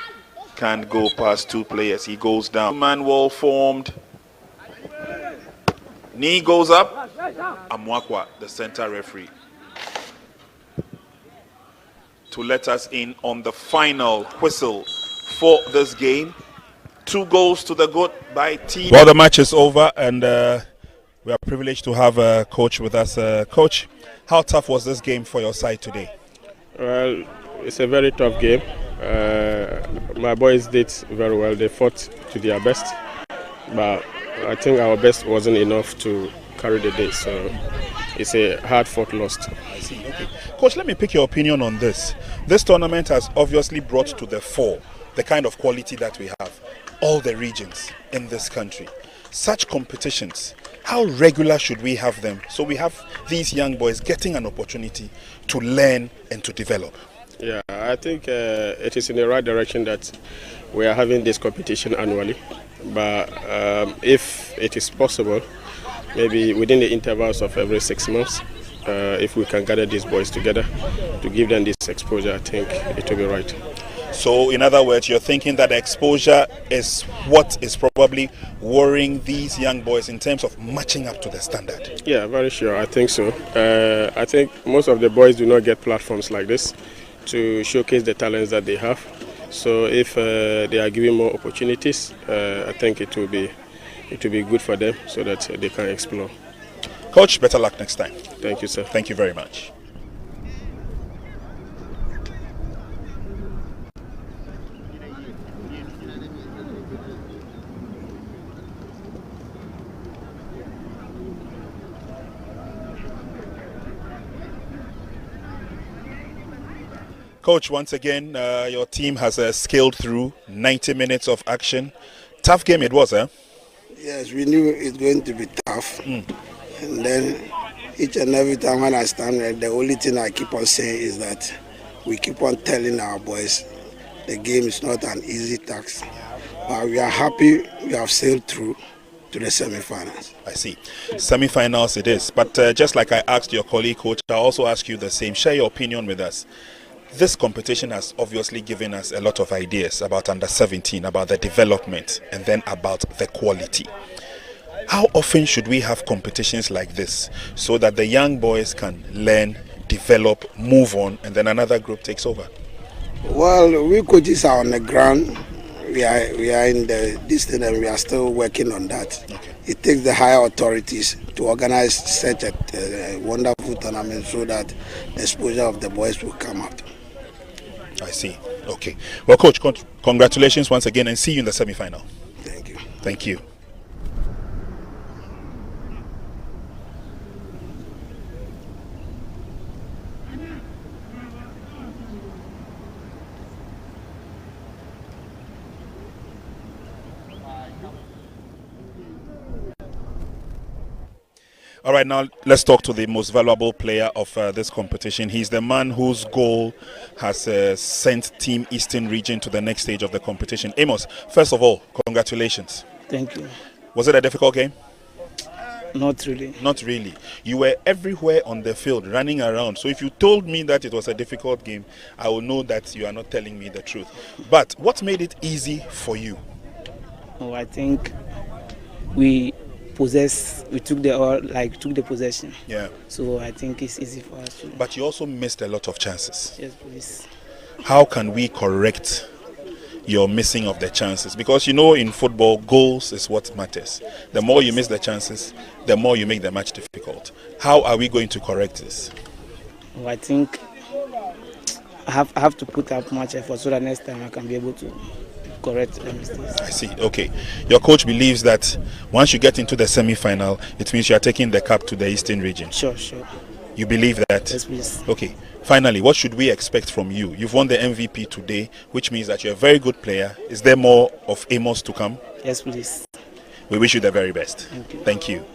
can't go past 2 players. He goes down. Man wall formed. Knee goes up. Amwakwa, the center referee, to let us in on the final whistle for this game. 2 goals to the good by Team. Well, the match is over, and we are privileged to have a coach with us. Coach, how tough was this game for your side today? Well, it's a very tough game. My boys did very well. They fought to their best, but I think our best wasn't enough to carry the day. So it's a hard-fought loss. I see. Okay, Coach, let me pick your opinion on this. This tournament has obviously brought to the fore the kind of quality that we have, all the regions in this country. Such competitions, how regular should we have them so we have these young boys getting an opportunity to learn and to develop? Yeah, I think it is in the right direction that we are having this competition annually. But if it is possible, maybe within the intervals of every 6 months, if we can gather these boys together to give them this exposure, I think it will be right. So in other words, you're thinking that exposure is what is probably worrying these young boys in terms of matching up to the standard? Yeah, very sure. I think so. I think most of the boys do not get platforms like this to showcase the talents that they have. So if they are given more opportunities, I think it will be good for them so that they can explore. Coach, better luck next time. Thank you, sir. Thank you very much. Coach, once again, your team has scaled through 90 minutes of action. Tough game it was, eh? Yes, we knew it's going to be tough. And then each and every time when I stand there, the only thing I keep on saying is that we keep on telling our boys the game is not an easy task. But we are happy we have sailed through. to the semi-finals. I see. Semi-finals it is. But just like I asked your colleague, Coach, I'll also ask you the same. Share your opinion with us. This competition has obviously given us a lot of ideas about under 17, about the development, and then about the quality. How often should we have competitions like this so that the young boys can learn, develop, move on, and then another group takes over? Well, we coaches are on the ground. We are in the distance, and we are still working on that. Okay. It takes the higher authorities to organize such a wonderful tournament so that the exposure of the boys will come up. I see. Okay. Well, Coach, congratulations once again, and see you in the semi-final. Thank you. Thank you. All right, now let's talk to the most valuable player of this competition. He's the man whose goal has sent Team Eastern Region to the next stage of the competition. Amos, first of all, congratulations. Thank you. Was it a difficult game? Not really. Not really. You were everywhere on the field, running around. So if you told me that it was a difficult game, I will know that you are not telling me the truth. But what made it easy for you? Oh, I think we took the possession. Yeah. So I think it's easy for us to. But you also missed a lot of chances. Yes, please. How can we correct your missing of the chances? Because you know in football, goals is what matters. The more you miss the chances, the more you make the match difficult. How are we going to correct this? Oh, I think I have to put up much effort so that next time I can be able to correct the mistakes. I see. Okay. Your coach believes that once you get into the semi-final, it means you are taking the cup to the Eastern region. Sure. You believe that? Yes, please. Okay. Finally, what should we expect from you? You've won the MVP today, which means that you're a very good player. Is there more of Amos to come? Yes, please. We wish you the very best. Thank you. Thank you.